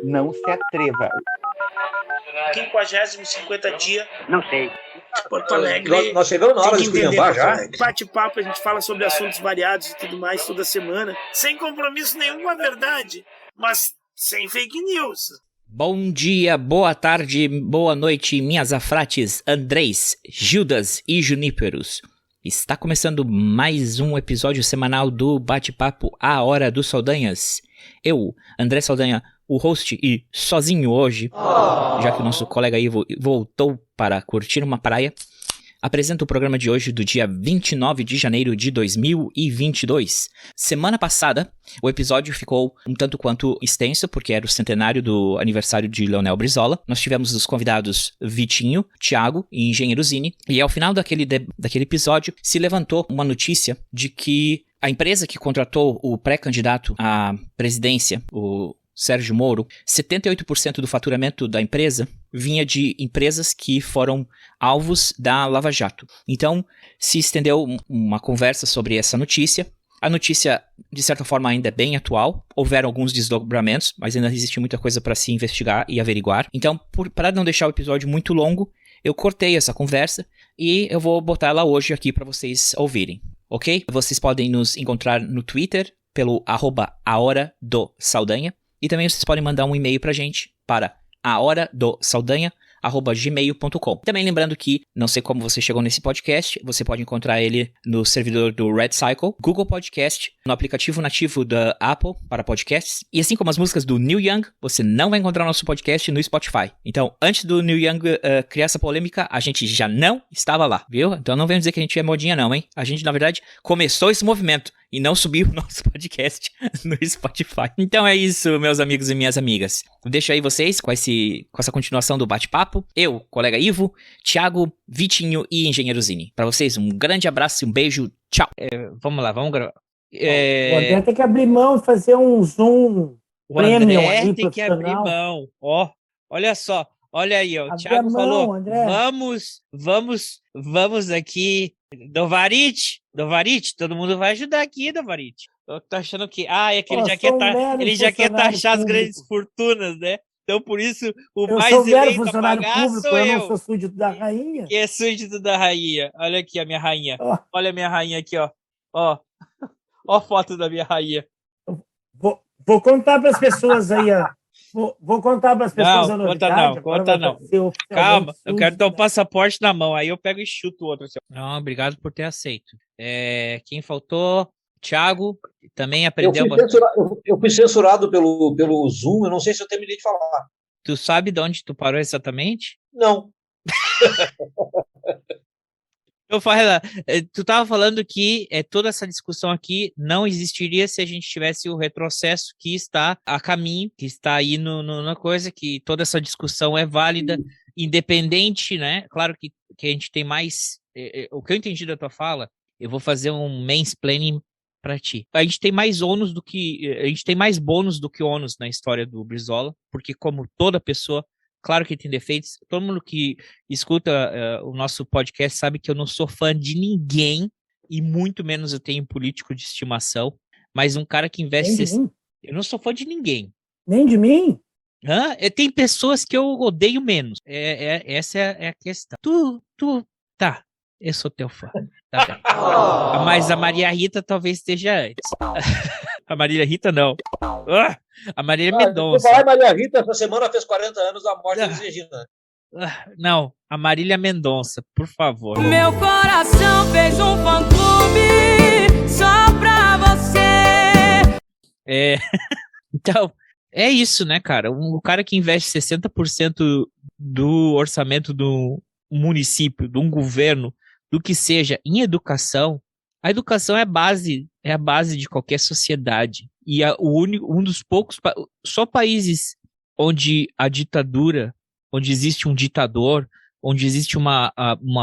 Não se atreva. 50 dia. Não sei. Porto Alegre. Nós chegamos na hora de esculhambar já. Bate-papo, a gente fala sobre assuntos variados e tudo mais toda semana. Sem compromisso nenhum com a verdade, mas sem fake news. Bom dia, boa tarde, boa noite, minhas afrates, Andrés, Gildas e Juníperos. Está começando mais um episódio semanal do Bate-Papo A Hora dos Saldanhas. Eu, André Saldanha, o host, e sozinho hoje, já que o nosso colega Ivo voltou para curtir uma praia, apresento o programa de hoje do dia 29 de janeiro de 2022. Semana passada, o episódio ficou um tanto quanto extenso, porque era o centenário do aniversário de Leonel Brizola. Nós tivemos os convidados Vitinho, Thiago e Engenheiro Zini. E ao final daquele episódio, se levantou uma notícia de que a empresa que contratou o pré-candidato à presidência, o Sérgio Moro, 78% do faturamento da empresa vinha de empresas que foram alvos da Lava Jato. Então, se estendeu uma conversa sobre essa notícia. A notícia, de certa forma, ainda é bem atual. Houveram alguns desdobramentos, mas ainda existe muita coisa para se investigar e averiguar. Então, para não deixar o episódio muito longo, eu cortei essa conversa e eu vou botar ela hoje aqui para vocês ouvirem, ok? Vocês podem nos encontrar no Twitter pelo @ahora_do_saldanha. E também vocês podem mandar um e-mail pra gente para ahoradosaldanha@gmail.com. Também lembrando que, não sei como você chegou nesse podcast, você pode encontrar ele no servidor do Red Cycle, Google Podcast, no aplicativo nativo da Apple para podcasts. E assim como as músicas do Neil Young, você não vai encontrar o nosso podcast no Spotify. Então, antes do Neil Young criar essa polêmica, a gente já não estava lá, viu? Então não vem dizer que a gente é modinha não, hein? A gente, na verdade, começou esse movimento e não subiu o nosso podcast no Spotify. Então é isso, meus amigos e minhas amigas. Deixo aí vocês com essa continuação do bate-papo. Eu, colega Ivo, Thiago, Vitinho e Engenheiro Zini. Pra vocês, um grande abraço e um beijo. Tchau. Vamos lá, vamos gravar. O André tem que abrir mão e fazer um zoom premium aí, tem que abrir mão. Ó, olha só. Olha aí, ó. O Thiago falou, André. Vamos aqui. Dovarit, todo mundo vai ajudar aqui, Dovarit. Eu tô achando que, é que ele já quer taxar as grandes fortunas, né? Então, por isso, o eu mais sou eleito a funcionário pagar público, sou eu não sou súdito da rainha. Que é súdito da rainha. Olha aqui a minha rainha. Olha a minha rainha aqui, ó. Ó a foto da minha rainha. Vou contar para as pessoas aí, ó. Vou contar para as pessoas a novidade. Conta não. Calma, eu quero ter o passaporte na mão, aí eu pego e chuto o outro. Assim. Não, obrigado por ter aceito. Quem faltou? Thiago, também aprendeu... Eu fui censurado pelo Zoom, eu não sei se eu terminei de falar. Tu sabe de onde tu parou exatamente? Não. Tu estava falando que toda essa discussão aqui não existiria se a gente tivesse o retrocesso que está a caminho, que está aí na coisa, que toda essa discussão é válida, independente, né? Claro que a gente tem mais... o que eu entendi da tua fala, eu vou fazer um mansplaining para ti. A gente tem mais bônus do que ônus na história do Brizola, porque como toda pessoa, claro que tem defeitos. Todo mundo que escuta o nosso podcast sabe que eu não sou fã de ninguém e muito menos eu tenho político de estimação. Mas um cara que investe... Eu não sou fã de ninguém. Nem de mim? Tem pessoas que eu odeio menos. Essa é a questão. Tá, eu sou teu fã. Tá bem. Mas a Maria Rita talvez esteja antes. A Maria Rita não. A Marília Mendonça. A Maria Rita essa semana fez 40 anos da morte de Regina. Não, a Marília Mendonça, por favor. Meu coração fez um fã-clube só pra você. Então, é isso, né, cara? O cara que investe 60% do orçamento do município, de um governo, do que seja, em educação, a educação é a base de qualquer sociedade. E um dos poucos... Só países onde a ditadura, onde existe um ditador, onde existe uma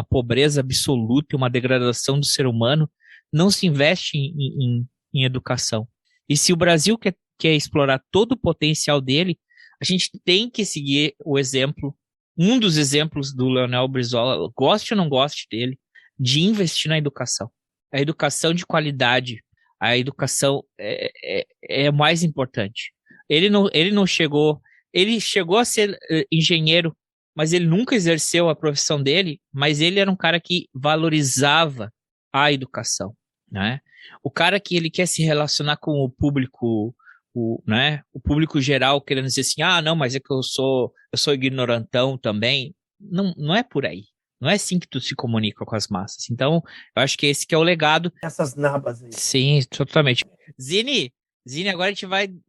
pobreza absoluta e uma degradação do ser humano, não se investe em educação. E se o Brasil quer explorar todo o potencial dele, a gente tem que seguir o exemplo, um dos exemplos do Leonel Brizola, goste ou não goste dele, de investir na educação. A educação de qualidade, a educação é o mais importante. Ele não chegou ele chegou a ser engenheiro, mas ele nunca exerceu a profissão dele, mas ele era um cara que valorizava a educação, né? O cara que ele quer se relacionar com o público, né? O público geral, querendo dizer assim, não, mas é que eu sou ignorantão também. Não é por aí. Não é assim que tu se comunica com as massas. Então, eu acho que esse que é o legado. Essas nabas aí. Sim, totalmente. Zini, agora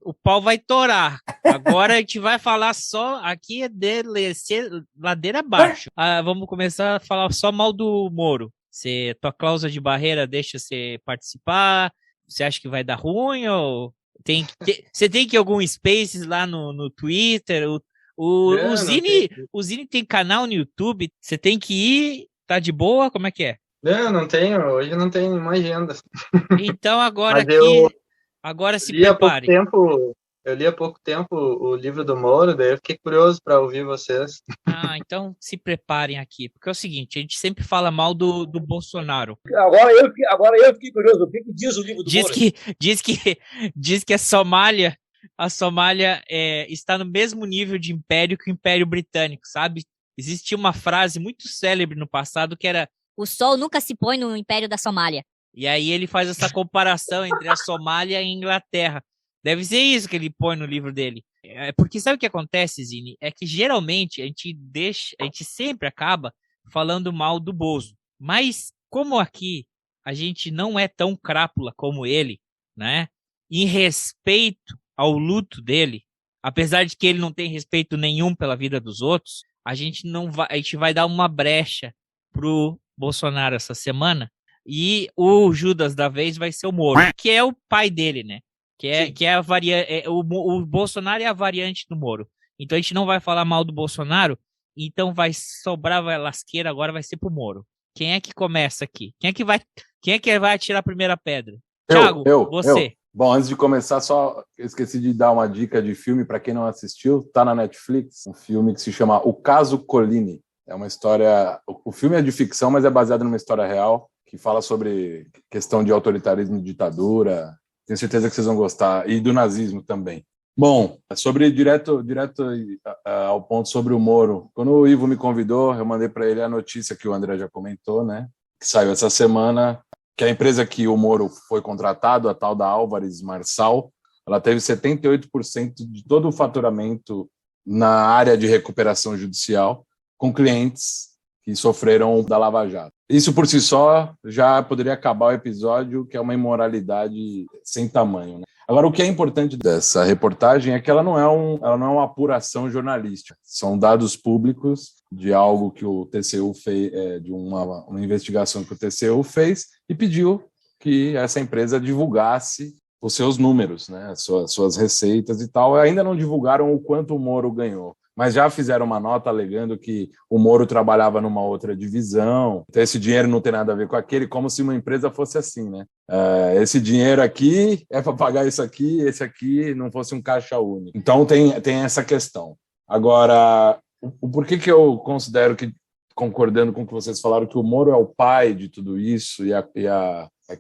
o pau vai torar. Agora a gente vai falar só, aqui é descer ladeira abaixo. Vamos começar a falar só mal do Moro. Tua cláusula de barreira deixa você participar? Você acha que vai dar ruim? Ou você tem que ir algum Spaces lá no Twitter? O Zini tem canal no YouTube, você tem que ir, tá de boa? Como é que é? Não tenho, hoje não tenho nenhuma agenda. Então agora se prepare. Eu li há pouco tempo o livro do Moro, daí eu fiquei curioso para ouvir vocês. Então se preparem aqui, porque é o seguinte, a gente sempre fala mal do Bolsonaro. Agora eu fiquei curioso, o que diz o livro do Moro? Diz que a Somália está no mesmo nível de império que o Império Britânico, sabe? Existia uma frase muito célebre no passado que era: o sol nunca se põe no Império da Somália. E aí ele faz essa comparação entre a Somália e a Inglaterra. Deve ser isso que ele põe no livro dele. Porque sabe o que acontece, Zini? É que geralmente a gente sempre acaba falando mal do Bozo. Mas como aqui a gente não é tão crápula como ele, né? Em respeito ao luto dele, apesar de que ele não tem respeito nenhum pela vida dos outros, a gente vai dar uma brecha pro Bolsonaro essa semana, e o Judas da vez vai ser o Moro, que é o pai dele, né? Que é a variante, o Bolsonaro é a variante do Moro. Então a gente não vai falar mal do Bolsonaro, então vai sobrar lasqueira, agora vai ser pro Moro. Quem é que começa aqui? Quem é que vai atirar a primeira pedra? Thiago, você. Bom, antes de começar, só esqueci de dar uma dica de filme para quem não assistiu. Tá na Netflix, um filme que se chama O Caso Collini. É uma história... O filme é de ficção, mas é baseado numa história real que fala sobre questão de autoritarismo e ditadura. Tenho certeza que vocês vão gostar. E do nazismo também. Bom, sobre direto ao ponto sobre o Moro. Quando o Ivo me convidou, eu mandei para ele a notícia que o André já comentou, né? Que saiu essa semana, que a empresa que o Moro foi contratado, a tal da Álvares Marçal, ela teve 78% de todo o faturamento na área de recuperação judicial, com clientes que sofreram da Lava Jato. Isso por si só já poderia acabar o episódio, que é uma imoralidade sem tamanho, né? Agora, o que é importante dessa reportagem é que ela não é uma apuração jornalística. São dados públicos de algo que o TCU fez, de uma investigação que o TCU fez e pediu que essa empresa divulgasse os seus números, né, suas receitas e tal. Ainda não divulgaram o quanto o Moro ganhou, mas já fizeram uma nota alegando que o Moro trabalhava numa outra divisão, então esse dinheiro não tem nada a ver com aquele, como se uma empresa fosse assim, né? Esse dinheiro aqui é para pagar isso aqui, esse aqui não fosse um caixa único. Então tem essa questão. Agora, o porquê que eu considero que, concordando com o que vocês falaram, que o Moro é o pai de tudo isso e é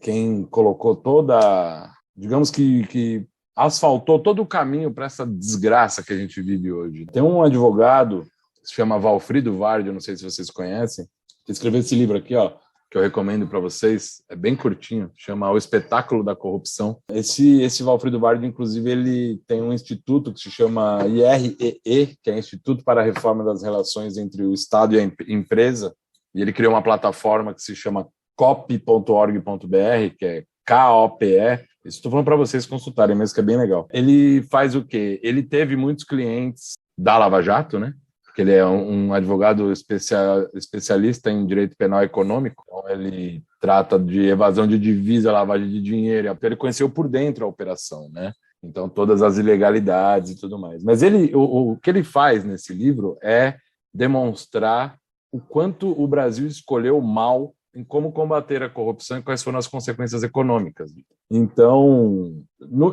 quem colocou toda, digamos que asfaltou todo o caminho para essa desgraça que a gente vive hoje. Tem um advogado que se chama Valfrido Vardi, eu não sei se vocês conhecem, que escreveu esse livro aqui, ó, que eu recomendo para vocês, é bem curtinho, chama O Espetáculo da Corrupção. Esse Valfrido Vardi, inclusive, ele tem um instituto que se chama IREE, que é Instituto para a Reforma das Relações entre o Estado e a Empresa, e ele criou uma plataforma que se chama cop.org.br, que é KOPE. Estou falando para vocês consultarem mesmo, que é bem legal. Ele faz o quê? Ele teve muitos clientes da Lava Jato, né? Porque ele é um advogado especialista em direito penal econômico. Então ele trata de evasão de divisa, lavagem de dinheiro. Ele conheceu por dentro a operação, né? Então todas as ilegalidades e tudo mais. Mas o que ele faz nesse livro é demonstrar o quanto o Brasil escolheu mal em como combater a corrupção e quais foram as consequências econômicas. Então,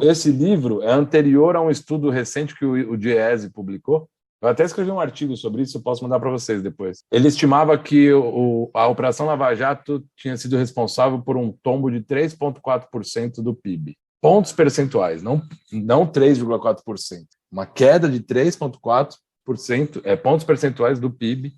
esse livro é anterior a um estudo recente que o Diese publicou. Eu até escrevi um artigo sobre isso, eu posso mandar para vocês depois. Ele estimava que a Operação Lava Jato tinha sido responsável por um tombo de 3,4% do PIB. Pontos percentuais, não 3,4%, uma queda de 3,4% pontos percentuais do PIB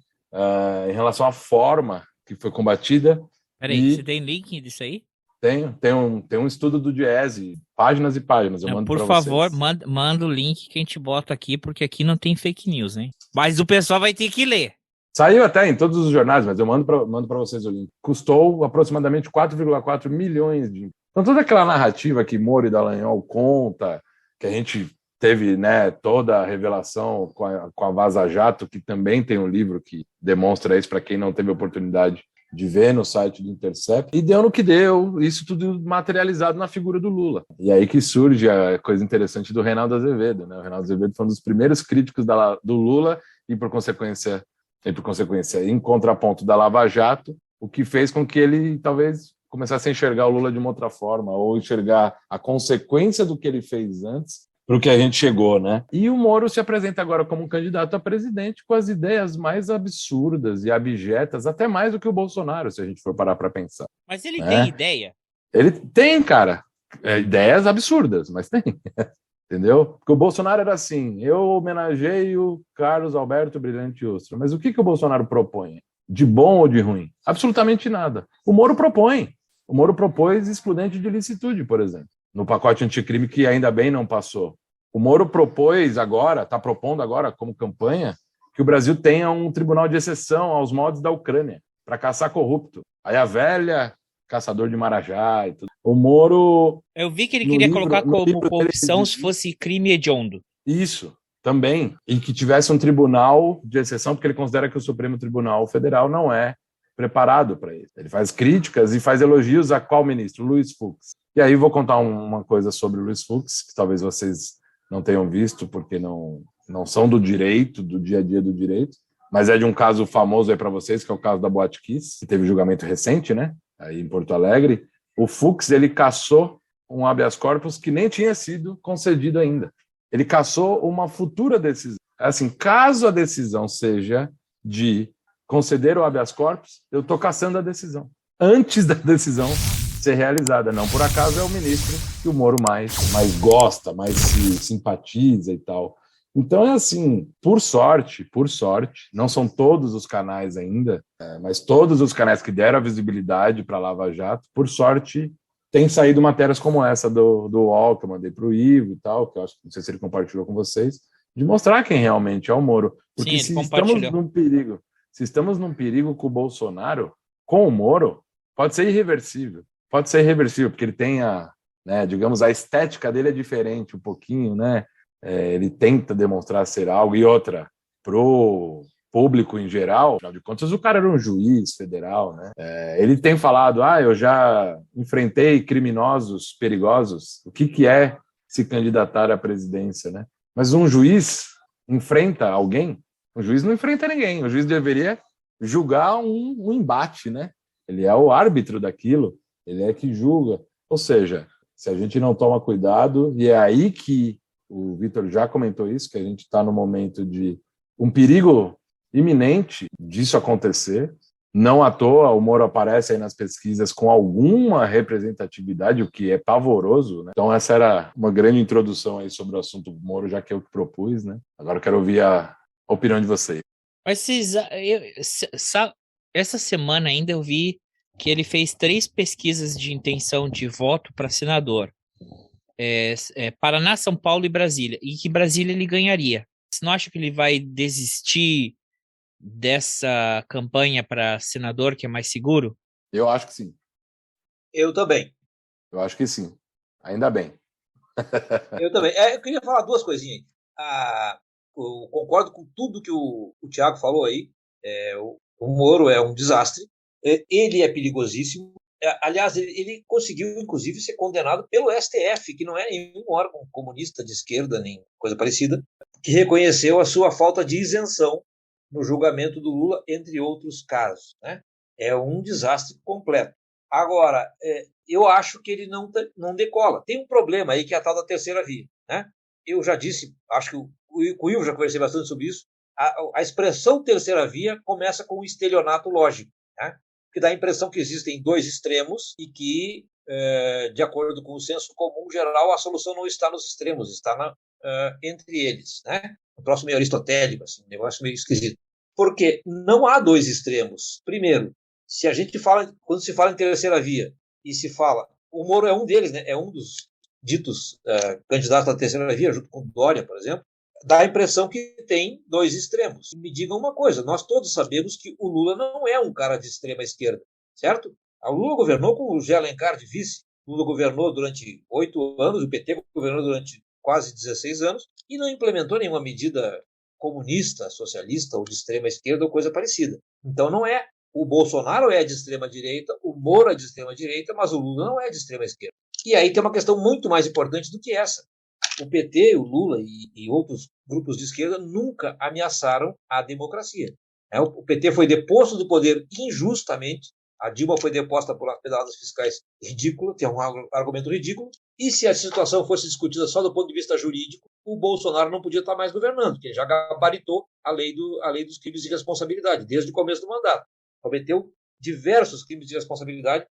em relação à forma que foi combatida. Peraí, você tem link disso aí? Tem um estudo do Diese, páginas e páginas. Eu mando por pra favor, vocês. manda o link que a gente bota aqui, porque aqui não tem fake news, hein? Mas o pessoal vai ter que ler. Saiu até em todos os jornais, mas eu mando para vocês o link. Custou aproximadamente 4,4 milhões de... Então toda aquela narrativa que Moro e Dallagnol conta, que a gente teve, né, toda a revelação com a Vaza Jato, que também tem um livro que demonstra isso para quem não teve oportunidade de ver no site do Intercept, e deu no que deu, isso tudo materializado na figura do Lula. E aí que surge a coisa interessante do Reinaldo Azevedo, né? O Reinaldo Azevedo foi um dos primeiros críticos do Lula e, por consequência, em contraponto da Lava Jato, o que fez com que ele talvez começasse a enxergar o Lula de uma outra forma, ou enxergar a consequência do que ele fez antes para o que a gente chegou, né? E o Moro se apresenta agora como um candidato a presidente com as ideias mais absurdas e abjetas, até mais do que o Bolsonaro, se a gente for parar para pensar. Mas ele tem ideia? Ele tem, cara, ideias absurdas, mas tem. Entendeu? Porque o Bolsonaro era assim, eu homenageio Carlos Alberto Brilhante Ustra, mas o que o Bolsonaro propõe? De bom ou de ruim? Absolutamente nada. O Moro propõe. O Moro propôs excludente de licitude, por exemplo, no pacote anticrime que ainda bem não passou. O Moro está propondo agora como campanha, que o Brasil tenha um tribunal de exceção aos moldes da Ucrânia, para caçar corrupto. Aí a velha caçador de Marajá e tudo. O Moro... Eu vi que ele queria colocar como corrupção se fosse crime hediondo. Isso, também. E que tivesse um tribunal de exceção, porque ele considera que o Supremo Tribunal Federal não é preparado para isso. Ele faz críticas e faz elogios a qual ministro? Luiz Fux. E aí vou contar uma coisa sobre o Luiz Fux, que talvez vocês não tenham visto, porque não são do direito, do dia a dia do direito, mas é de um caso famoso aí para vocês, que é o caso da Boate Kiss, que teve julgamento recente, né? Aí em Porto Alegre. O Fux, ele cassou um habeas corpus que nem tinha sido concedido ainda. Ele cassou uma futura decisão. Assim, caso a decisão seja de conceder o habeas corpus, eu estou cassando a decisão. Antes da decisão ser realizada. Não por acaso é o ministro que o Moro mais gosta, mais se simpatiza e tal. Então é assim, por sorte, não são todos os canais ainda, mas todos os canais que deram a visibilidade para a Lava Jato, por sorte, tem saído matérias como essa do UOL, que eu mandei para o Ivo e tal, que eu acho que não sei se ele compartilhou com vocês, de mostrar quem realmente é o Moro. Porque Sim, se estamos num perigo com o Bolsonaro, com o Moro, pode ser irreversível. Pode ser irreversível, porque ele tem digamos, a estética dele é diferente um pouquinho, né? Ele tenta demonstrar ser algo, e outra, pro público em geral, afinal de contas, o cara era um juiz federal, né? Ele tem falado, eu já enfrentei criminosos perigosos, o que é se candidatar à presidência, né? Mas um juiz enfrenta alguém? O juiz não enfrenta ninguém, o juiz deveria julgar um embate, né? Ele é o árbitro daquilo, ele é que julga. Ou seja, se a gente não toma cuidado, e é aí que o Vitor já comentou isso, que a gente está no momento de um perigo iminente disso acontecer. Não à toa, o Moro aparece aí nas pesquisas com alguma representatividade, o que é pavoroso, né? Então essa era uma grande introdução aí sobre o assunto do Moro, já que eu que propus, né? Agora eu quero ouvir a opinião de vocês. Mas essa semana ainda eu vi que ele fez 3 pesquisas de intenção de voto para senador. Paraná, São Paulo e Brasília. E que Brasília ele ganharia. Você não acha que ele vai desistir dessa campanha para senador, que é mais seguro? Eu acho que sim. Eu também. Eu acho que sim. Ainda bem. Eu também. Eu queria falar 2 coisinhas. Eu concordo com tudo que o Thiago falou aí. O Moro é um desastre. Ele é perigosíssimo. Aliás, ele conseguiu, inclusive, ser condenado pelo STF, que não é nenhum órgão comunista de esquerda, nem coisa parecida, que reconheceu a sua falta de isenção no julgamento do Lula, entre outros casos, né? É um desastre completo. Agora, eu acho que ele não decola. Tem um problema aí, que é a tal da terceira via, né? Eu já disse, acho que com o Ivo já conversei bastante sobre isso, a expressão terceira via começa com um estelionato lógico, né? Que dá a impressão que existem 2 extremos e que, de acordo com o senso comum geral, a solução não está nos extremos, está entre eles, né? Um troço meio aristotélico, assim, um negócio meio esquisito. Porque não há dois extremos. Primeiro, quando se fala em terceira via e se fala, o Moro é um deles, né? É um dos ditos candidatos à terceira via, junto com Dória, por exemplo, dá a impressão que tem dois extremos. Me digam uma coisa, nós todos sabemos que o Lula não é um cara de extrema esquerda, certo? O Lula governou com o Zé Alencar de vice, o Lula governou durante 8 anos, o PT governou durante quase 16 anos e não implementou nenhuma medida comunista, socialista ou de extrema esquerda ou coisa parecida. Então não é. O Bolsonaro é de extrema direita, o Moro é de extrema direita, mas o Lula não é de extrema esquerda. E aí tem uma questão muito mais importante do que essa. O PT, o Lula e outros grupos de esquerda nunca ameaçaram a democracia. O PT foi deposto do poder injustamente, a Dilma foi deposta por pedaladas fiscais ridículas, que é um argumento ridículo, e se a situação fosse discutida só do ponto de vista jurídico, o Bolsonaro não podia estar mais governando, porque ele já gabaritou a lei dos crimes de responsabilidade, desde o começo do mandato. Cometeu diversos crimes de responsabilidade,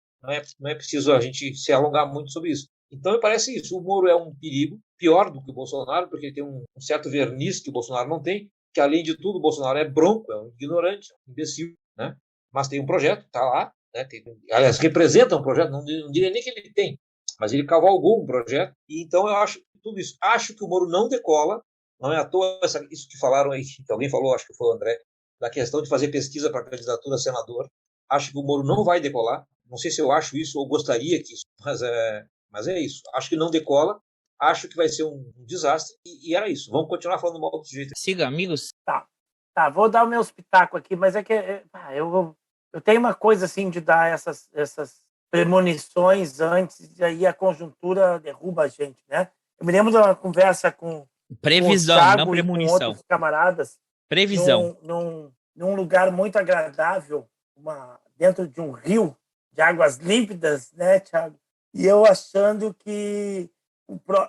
não é preciso a gente se alongar muito sobre isso. Então, me parece isso. O Moro é um perigo, pior do que o Bolsonaro, porque ele tem um certo verniz que o Bolsonaro não tem, que, além de tudo, o Bolsonaro é bronco, é um ignorante, é um imbecil, né? Mas tem um projeto, está lá, né? Aliás, representa um projeto, não diria nem que ele tem, mas ele cavalgou um projeto, e então eu acho tudo isso. Acho que o Moro não decola, não é à toa isso que falaram aí, que alguém falou, acho que foi o André, da questão de fazer pesquisa para candidatura a senador. Acho que o Moro não vai decolar, não sei se eu acho isso ou gostaria que isso, mas é isso. Acho que não decola, acho que vai ser um desastre, e era isso. Vamos continuar falando mal do sujeito. Siga, amigos. Tá, vou dar o meu espetáculo aqui, mas é que eu tenho uma coisa assim de dar essas premonições antes, e aí a conjuntura derruba a gente, né? Eu me lembro de uma conversa com Previsão, o Thiago não premonição. E com outros camaradas. Previsão. Num lugar muito agradável, dentro de um rio de águas límpidas, né, Thiago? E eu achando que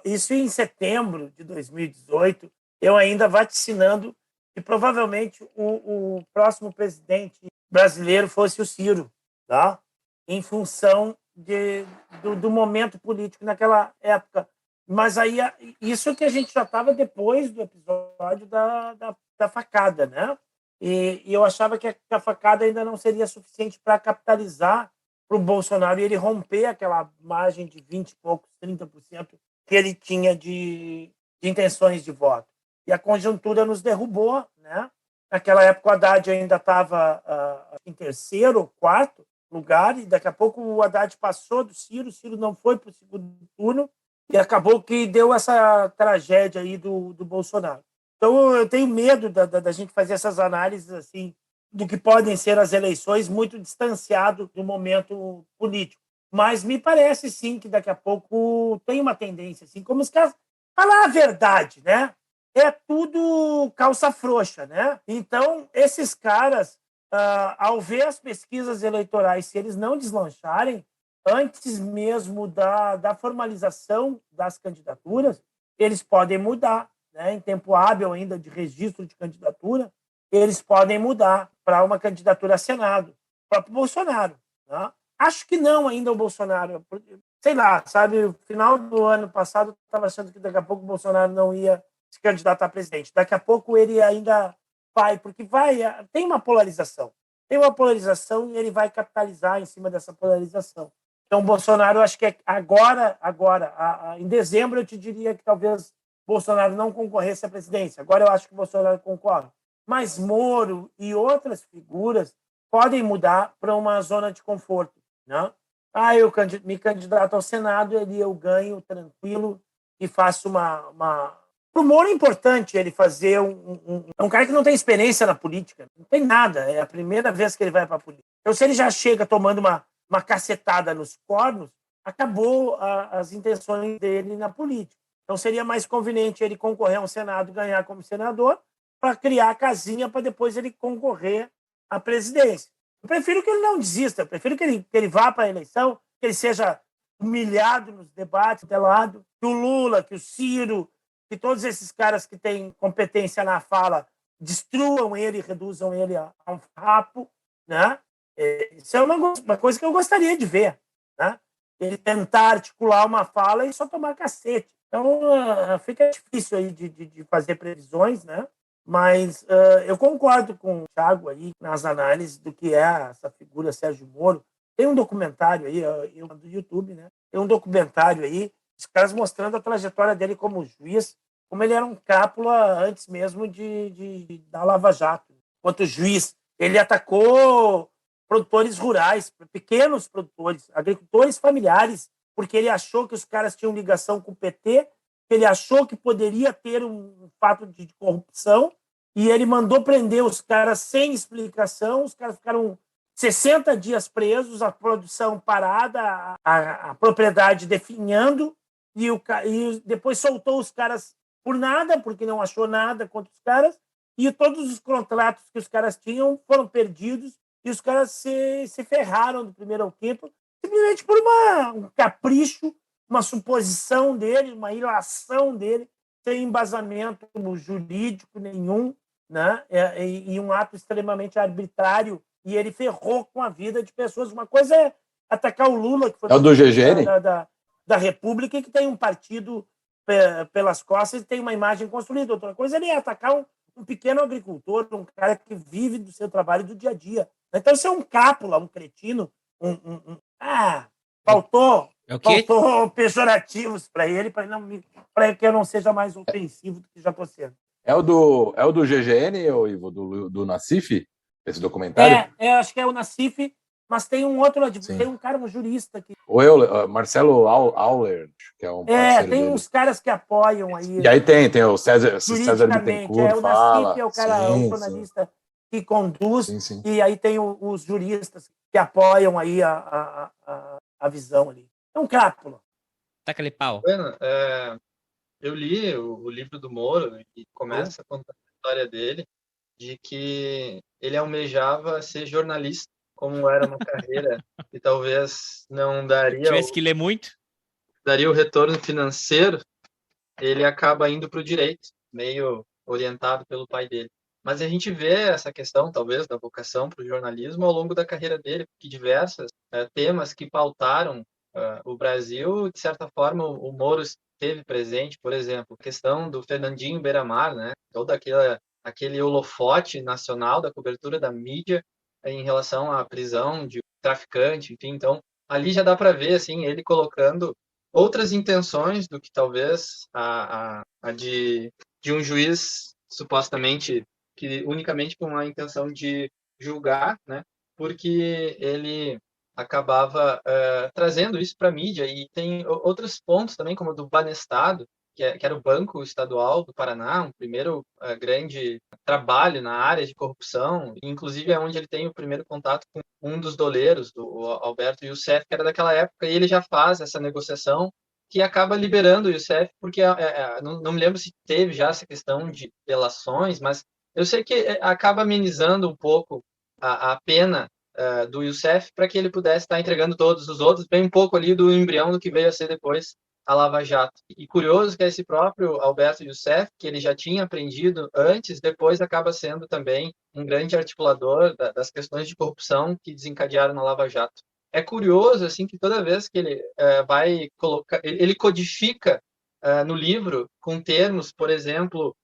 isso em setembro de 2018, eu ainda vaticinando que provavelmente o próximo presidente brasileiro fosse o Ciro, tá? Em função do momento político naquela época. Mas aí, isso que a gente já estava depois do episódio da facada, né? E eu achava que a facada ainda não seria suficiente para capitalizar para o Bolsonaro e ele romper aquela margem de 20 e poucos, 30% que ele tinha de intenções de voto. E a conjuntura nos derrubou, né? Naquela época o Haddad ainda estava em terceiro ou quarto lugar, e daqui a pouco o Haddad passou do Ciro, o Ciro não foi para o segundo turno, e acabou que deu essa tragédia aí do Bolsonaro. Então eu tenho medo da gente fazer essas análises assim, do que podem ser as eleições, muito distanciado do momento político. Mas me parece, sim, que daqui a pouco tem uma tendência, assim, como os caras... Falar a verdade, né? É tudo calça frouxa, né? Então, esses caras, ao ver as pesquisas eleitorais, se eles não deslancharem, antes mesmo da formalização das candidaturas, eles podem mudar, né? Em tempo hábil ainda de registro de candidatura, eles podem mudar para uma candidatura a Senado, o próprio Bolsonaro, né? Acho que não ainda o Bolsonaro, sei lá, sabe, no final do ano passado eu estava achando que daqui a pouco o Bolsonaro não ia se candidatar a presidente. Daqui a pouco ele ainda vai, porque tem uma polarização. Tem uma polarização e ele vai capitalizar em cima dessa polarização. Então, o Bolsonaro, acho que agora, em dezembro, eu te diria que talvez Bolsonaro não concorresse à presidência. Agora eu acho que o Bolsonaro concorre. Mas Moro e outras figuras podem mudar para uma zona de conforto, né? Eu me candidato ao Senado, eu ganho tranquilo e faço uma... Para o Moro é importante ele fazer é um cara que não tem experiência na política, não tem nada, é a primeira vez que ele vai para a política. Então, se ele já chega tomando uma cacetada nos cornos, acabou as intenções dele na política. Então, seria mais conveniente ele concorrer ao Senado e ganhar como senador para criar a casinha para depois ele concorrer à presidência. Eu prefiro que ele não desista, eu prefiro que ele vá para a eleição, que ele seja humilhado nos debates, telado, que o Lula, que o Ciro, que todos esses caras que têm competência na fala destruam ele, reduzam ele a um farrapo, né? Isso é uma coisa que eu gostaria de ver, né? Ele tentar articular uma fala e só tomar cacete. Então, fica difícil aí de fazer previsões, né? Mas eu concordo com o Thiago aí nas análises do que é essa figura Sérgio Moro. Tem um documentário aí, do YouTube, né? Tem um documentário aí, os caras mostrando a trajetória dele como juiz, como ele era um cápula antes mesmo da Lava Jato. Enquanto juiz, ele atacou produtores rurais, pequenos produtores, agricultores familiares, porque ele achou que os caras tinham ligação com o PT, que ele achou que poderia ter um fato de corrupção, e ele mandou prender os caras sem explicação. Os caras ficaram 60 dias presos, a produção parada, a propriedade definhando, e depois soltou os caras por nada, porque não achou nada contra os caras, e todos os contratos que os caras tinham foram perdidos, e os caras se ferraram do primeiro ao quinto, simplesmente por um capricho, uma suposição dele, uma ilação dele, sem embasamento jurídico nenhum, né? E um ato extremamente arbitrário, e ele ferrou com a vida de pessoas. Uma coisa é atacar o Lula, que foi o do GGN? da República, que tem um partido pelas costas e tem uma imagem construída. Outra coisa é atacar um pequeno agricultor, um cara que vive do seu trabalho do dia a dia. Então, isso é um cápula, um cretino, faltou pejorativos para ele, para que eu não seja mais ofensivo do que já estou sendo. É o do GGN, ou Ivo, do Nassif, esse documentário? Acho que é o Nassif, mas tem um outro, tem um cara, um jurista aqui. Marcelo Auler, que é um parceiro tem dele. uns caras que apoiam aí. E aí tem o César Bittencourt, o Nassif é o cara, o jornalista que conduz, sim. E aí tem os juristas que apoiam aí a visão ali. É um cápula. Taca-lhe pau. Bueno, eu li o livro do Moro e começa a contar a história dele, de que ele almejava ser jornalista, como era uma carreira que talvez não daria... Tivesse que ler muito? Daria o retorno financeiro, ele acaba indo para o direito, meio orientado pelo pai dele. Mas a gente vê essa questão, talvez, da vocação para o jornalismo ao longo da carreira dele, porque diversos temas que pautaram o Brasil, de certa forma, o Moro esteve presente. Por exemplo, a questão do Fernandinho Beiramar, né? Todo aquele holofote nacional da cobertura da mídia em relação à prisão de traficante, enfim. Então, ali já dá para ver assim, ele colocando outras intenções do que talvez a de um juiz supostamente que unicamente com a intenção de julgar, né? Porque ele acabava trazendo isso para a mídia. E tem outros pontos também, como o do Banestado, que era o Banco Estadual do Paraná, um primeiro grande trabalho na área de corrupção, inclusive é onde ele tem o primeiro contato com um dos doleiros, do Alberto Youssef, que era daquela época, e ele já faz essa negociação que acaba liberando o Youssef, porque não me lembro se teve já essa questão de delações, mas eu sei que acaba amenizando um pouco a pena do Youssef para que ele pudesse estar entregando todos os outros, bem um pouco ali do embrião do que veio a ser depois a Lava Jato. E curioso que esse próprio Alberto Youssef, que ele já tinha aprendido antes, depois acaba sendo também um grande articulador das questões de corrupção que desencadearam na Lava Jato. É curioso assim que toda vez que ele vai colocar, ele codifica no livro com termos, por exemplo,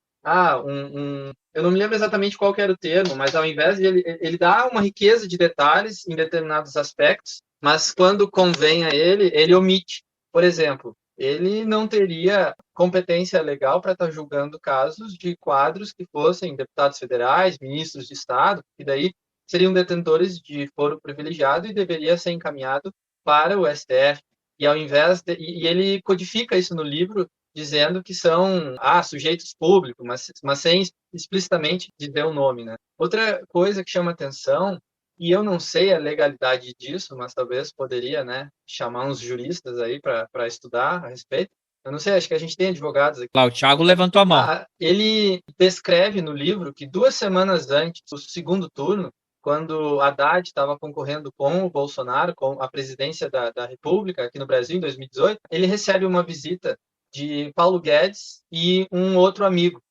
eu não me lembro exatamente qual que era o termo, mas ao invés de ele dá uma riqueza de detalhes em determinados aspectos, mas quando convém a ele omite. Por exemplo, ele não teria competência legal para estar julgando casos de quadros que fossem deputados federais, ministros de Estado, que daí seriam detentores de foro privilegiado e deveria ser encaminhado para o STF. E ao invés e ele codifica isso no livro, dizendo que são sujeitos públicos, mas sem explicitamente dizer o nome, né? Outra coisa que chama atenção, e eu não sei a legalidade disso, mas talvez poderia, né, chamar uns juristas aí para estudar a respeito. Eu não sei, acho que a gente tem advogados aqui. Lá, o Thiago levantou a mão. Ele descreve no livro que 2 semanas antes do segundo turno, quando Haddad estava concorrendo com o Bolsonaro, com a presidência da República aqui no Brasil em 2018, ele recebe uma visita de Paulo Guedes e um outro amigo,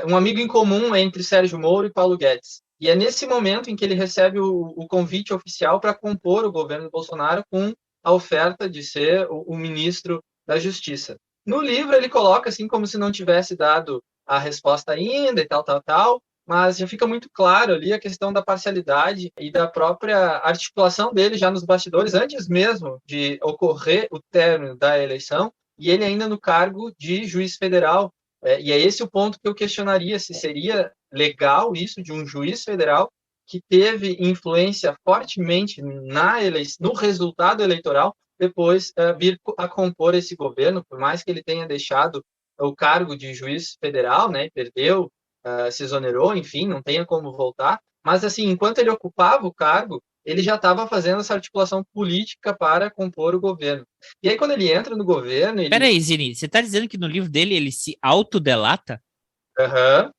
um amigo em comum entre Sérgio Moro e Paulo Guedes. E é nesse momento em que ele recebe o convite oficial para compor o governo Bolsonaro com a oferta de ser o ministro da Justiça. No livro ele coloca assim como se não tivesse dado a resposta ainda e tal, mas já fica muito claro ali a questão da parcialidade e da própria articulação dele já nos bastidores, antes mesmo de ocorrer o término da eleição, e ele ainda no cargo de juiz federal. E é esse o ponto que eu questionaria, se seria legal isso de um juiz federal que teve influência fortemente no resultado eleitoral, depois vir a compor esse governo, por mais que ele tenha deixado o cargo de juiz federal, né, perdeu, se exonerou, enfim, não tenha como voltar, mas assim, enquanto ele ocupava o cargo, ele já estava fazendo essa articulação política para compor o governo. E aí, quando ele entra no governo... Ele... Peraí, Zini, você tá dizendo que no livro dele ele se autodelata? Aham.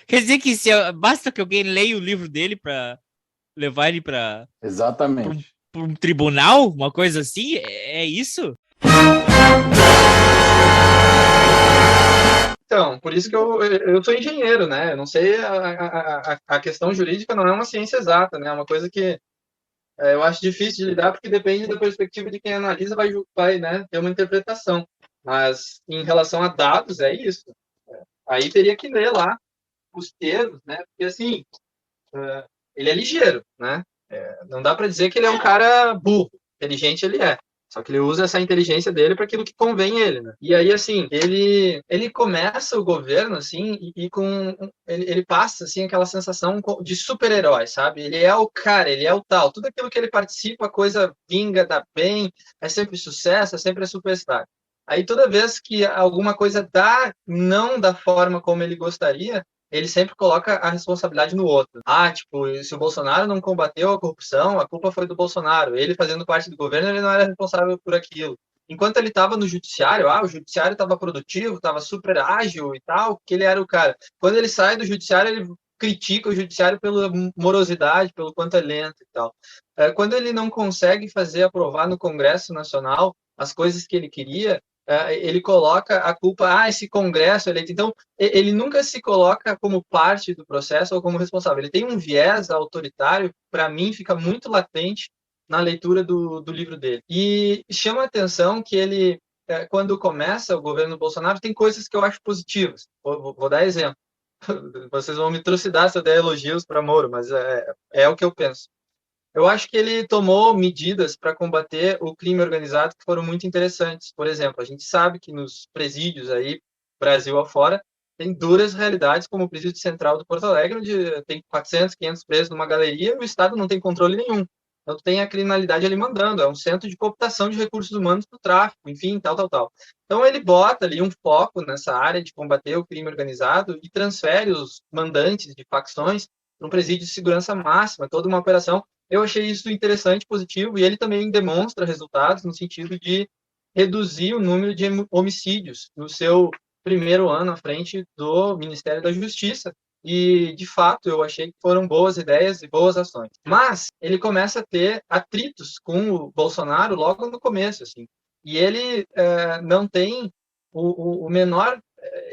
Quer dizer que basta que alguém leia o livro dele para levar ele para... Exatamente. Pra um tribunal? Uma coisa assim? É isso? Então, por isso que eu sou engenheiro, né? Eu não sei, a questão jurídica não é uma ciência exata, né? É uma coisa que eu acho difícil de lidar, porque depende da perspectiva de quem analisa, vai né, ter uma interpretação. Mas, em relação a dados, é isso. Aí teria que ler lá os termos, né? Porque, assim, ele é ligeiro, né? Não dá para dizer que ele é um cara burro. Inteligente ele é. Só que ele usa essa inteligência dele para aquilo que convém ele, né? E aí, assim, ele começa o governo, assim, e com... Ele passa, assim, aquela sensação de super-herói, sabe? Ele é o cara, ele é o tal. Tudo aquilo que ele participa, a coisa vinga, dá bem, é sempre sucesso, é sempre a superstar. Aí, toda vez que alguma coisa não da forma como ele gostaria, ele sempre coloca a responsabilidade no outro. Tipo, se o Bolsonaro não combateu a corrupção, a culpa foi do Bolsonaro. Ele, fazendo parte do governo, ele não era responsável por aquilo. Enquanto ele estava no judiciário, o judiciário estava produtivo, estava super ágil e tal, que ele era o cara. Quando ele sai do judiciário, ele critica o judiciário pela morosidade, pelo quanto é lento e tal. Quando ele não consegue aprovar no Congresso Nacional as coisas que ele queria, ele coloca a culpa, esse Congresso eleito. Então, ele nunca se coloca como parte do processo ou como responsável. Ele tem um viés autoritário, para mim, fica muito latente na leitura do livro dele. E chama a atenção que ele, quando começa o governo Bolsonaro, tem coisas que eu acho positivas. Vou dar exemplo. Vocês vão me trucidar se eu der elogios para Moro, mas é o que eu penso. Eu acho que ele tomou medidas para combater o crime organizado que foram muito interessantes. Por exemplo, a gente sabe que nos presídios aí, Brasil afora, tem duras realidades, como o presídio central do Porto Alegre, onde tem 400, 500 presos numa galeria e o Estado não tem controle nenhum. Então, tem a criminalidade ali mandando. É um centro de cooptação de recursos humanos para o tráfico, enfim, tal. Então, ele bota ali um foco nessa área de combater o crime organizado e transfere os mandantes de facções para um presídio de segurança máxima, toda uma operação. Eu achei isso interessante, positivo, e ele também demonstra resultados no sentido de reduzir o número de homicídios no seu primeiro ano à frente do Ministério da Justiça. E, de fato, eu achei que foram boas ideias e boas ações. Mas ele começa a ter atritos com o Bolsonaro logo no começo, assim. E ele não tem o menor...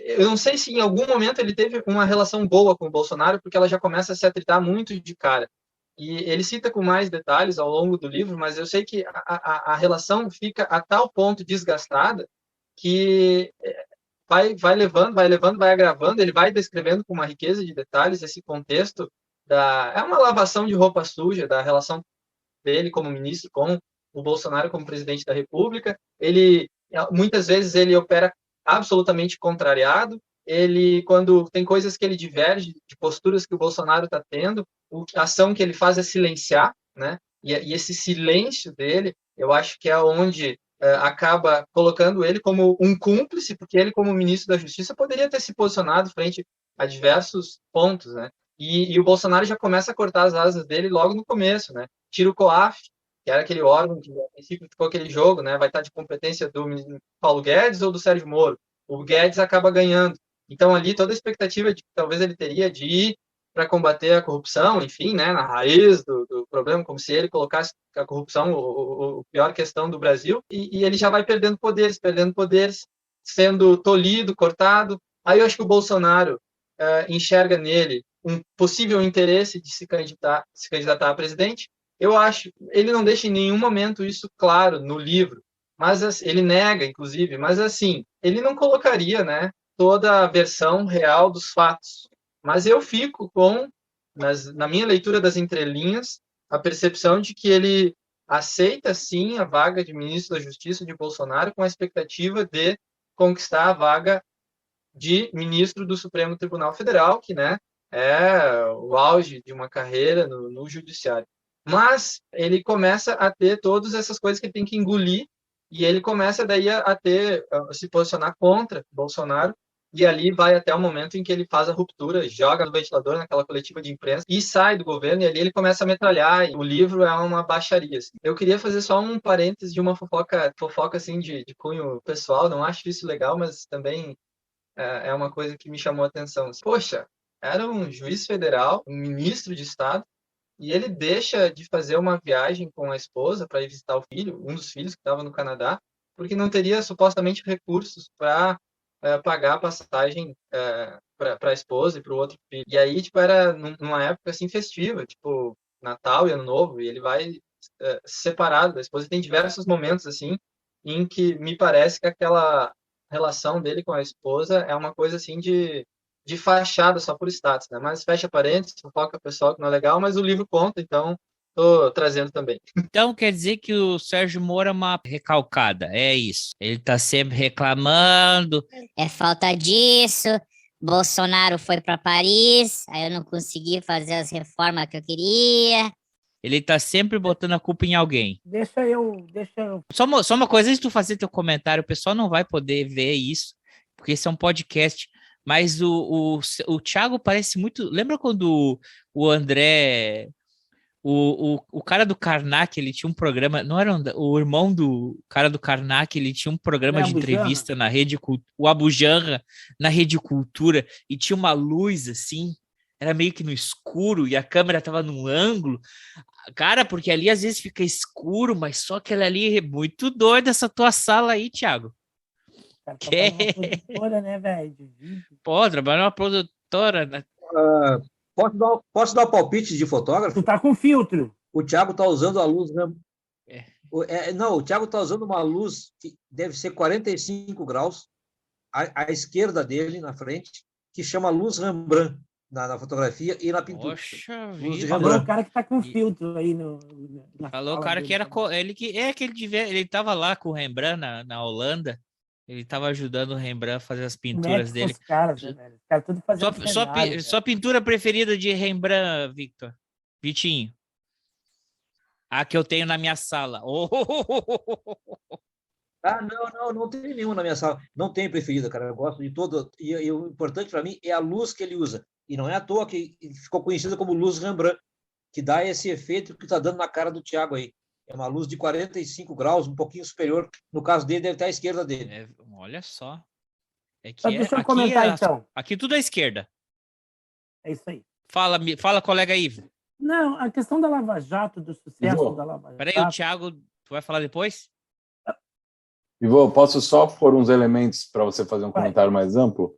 Eu não sei se em algum momento ele teve uma relação boa com o Bolsonaro, porque ela já começa a se atritar muito de cara. E ele cita com mais detalhes ao longo do livro, mas eu sei que a relação fica a tal ponto desgastada que vai levando, vai agravando, ele vai descrevendo com uma riqueza de detalhes esse contexto. É uma lavação de roupa suja da relação dele como ministro com o Bolsonaro como presidente da República. Muitas vezes ele opera absolutamente contrariado. Quando tem coisas que ele diverge de posturas que o Bolsonaro está tendo, a ação que ele faz é silenciar, né? E esse silêncio dele, eu acho que é onde acaba colocando ele como um cúmplice, porque ele, como ministro da Justiça, poderia ter se posicionado frente a diversos pontos, né? E o Bolsonaro já começa a cortar as asas dele logo no começo, né? Tira o COAF, que era aquele órgão que, a princípio, ficou aquele jogo, né? Vai estar de competência do Paulo Guedes ou do Sérgio Moro. O Guedes acaba ganhando. Então, ali, toda a expectativa de que talvez ele teria de ir para combater a corrupção, enfim, né, na raiz do problema, como se ele colocasse a corrupção, a pior questão do Brasil, e ele já vai perdendo poderes, sendo tolhido, cortado. Aí eu acho que o Bolsonaro enxerga nele um possível interesse de se candidatar a presidente. Eu acho, ele não deixa em nenhum momento isso claro no livro, mas ele nega, inclusive, mas assim, ele não colocaria, né, toda a versão real dos fatos. Mas eu fico com, na minha leitura das entrelinhas, a percepção de que ele aceita, sim, a vaga de ministro da Justiça de Bolsonaro com a expectativa de conquistar a vaga de ministro do Supremo Tribunal Federal, que, né, é o auge de uma carreira no judiciário. Mas ele começa a ter todas essas coisas que ele tem que engolir, e ele começa daí a se posicionar contra Bolsonaro, e ali vai até o momento em que ele faz a ruptura, joga no ventilador naquela coletiva de imprensa e sai do governo, e ali ele começa a metralhar, e o livro é uma baixaria. Assim. Eu queria fazer só um parênteses de uma fofoca assim, de cunho pessoal, não acho isso legal, mas também é uma coisa que me chamou a atenção. Poxa, era um juiz federal, um ministro de Estado, e ele deixa de fazer uma viagem com a esposa para ir visitar o filho, um dos filhos que estava no Canadá, porque não teria supostamente recursos para pagar a passagem para a esposa e para o outro filho. E aí, tipo, era numa época assim festiva, tipo Natal e Ano Novo, e ele vai separado da esposa. E tem diversos momentos assim em que me parece que aquela relação dele com a esposa é uma coisa assim de fachada só por status, né? Mas fecha parênteses, fofoca pessoal que não é legal, mas o livro conta, então tô trazendo também. Então quer dizer que o Sérgio Moro é uma recalcada, é isso. Ele tá sempre reclamando. É falta disso. Bolsonaro foi para Paris, aí eu não consegui fazer as reformas que eu queria. Ele tá sempre botando a culpa em alguém. Deixa eu. Só uma coisa, antes de tu fazer teu comentário, o pessoal não vai poder ver isso, porque esse é um podcast, mas o Thiago parece muito... Lembra quando o André... O cara do Karnak, ele tinha um programa... Não era o irmão do cara do Karnak, ele tinha um programa de entrevista na Rede Cultura, o Abu Janra, na Rede Cultura, e tinha uma luz assim, era meio que no escuro, e a câmera tava num ângulo. Cara, porque ali às vezes fica escuro, mas só aquela ali é muito doida, essa tua sala aí, Thiago. Cara, trabalha numa produtora, né, velho? Pô, trabalha numa produtora, né? Posso dar um palpite de fotógrafo? Tu tá com filtro. O Thiago tá usando a luz... Não, o Thiago tá usando uma luz que deve ser 45 graus, à esquerda dele, na frente, que chama luz Rembrandt. Na fotografia e na pintura. Poxa vida. Falou o cara que tá com filtro aí Falou o cara que era ele tava lá com o Rembrandt na Holanda. Ele tava ajudando o Rembrandt a fazer as pinturas dele. Os caras, velho. Os caras tudo fazendo sua pintura preferida de Rembrandt, Victor? Vitinho. A que eu tenho na minha sala. Não tem nenhuma na minha sala. Não tem preferida, cara. Eu gosto de todo. E o importante para mim é a luz que ele usa. E não é à toa que ficou conhecida como luz Rembrandt, que dá esse efeito que está dando na cara do Thiago aí. É uma luz de 45 graus, um pouquinho superior. No caso dele, deve estar à esquerda dele. Olha só. Deixa eu comentar, então. Aqui tudo à esquerda. É isso aí. Fala, colega Ivo. Não, a questão da Lava Jato, do sucesso da Lava Jato... Peraí, o Thiago, tu vai falar depois? Ivo, posso só pôr uns elementos para você fazer um comentário mais amplo?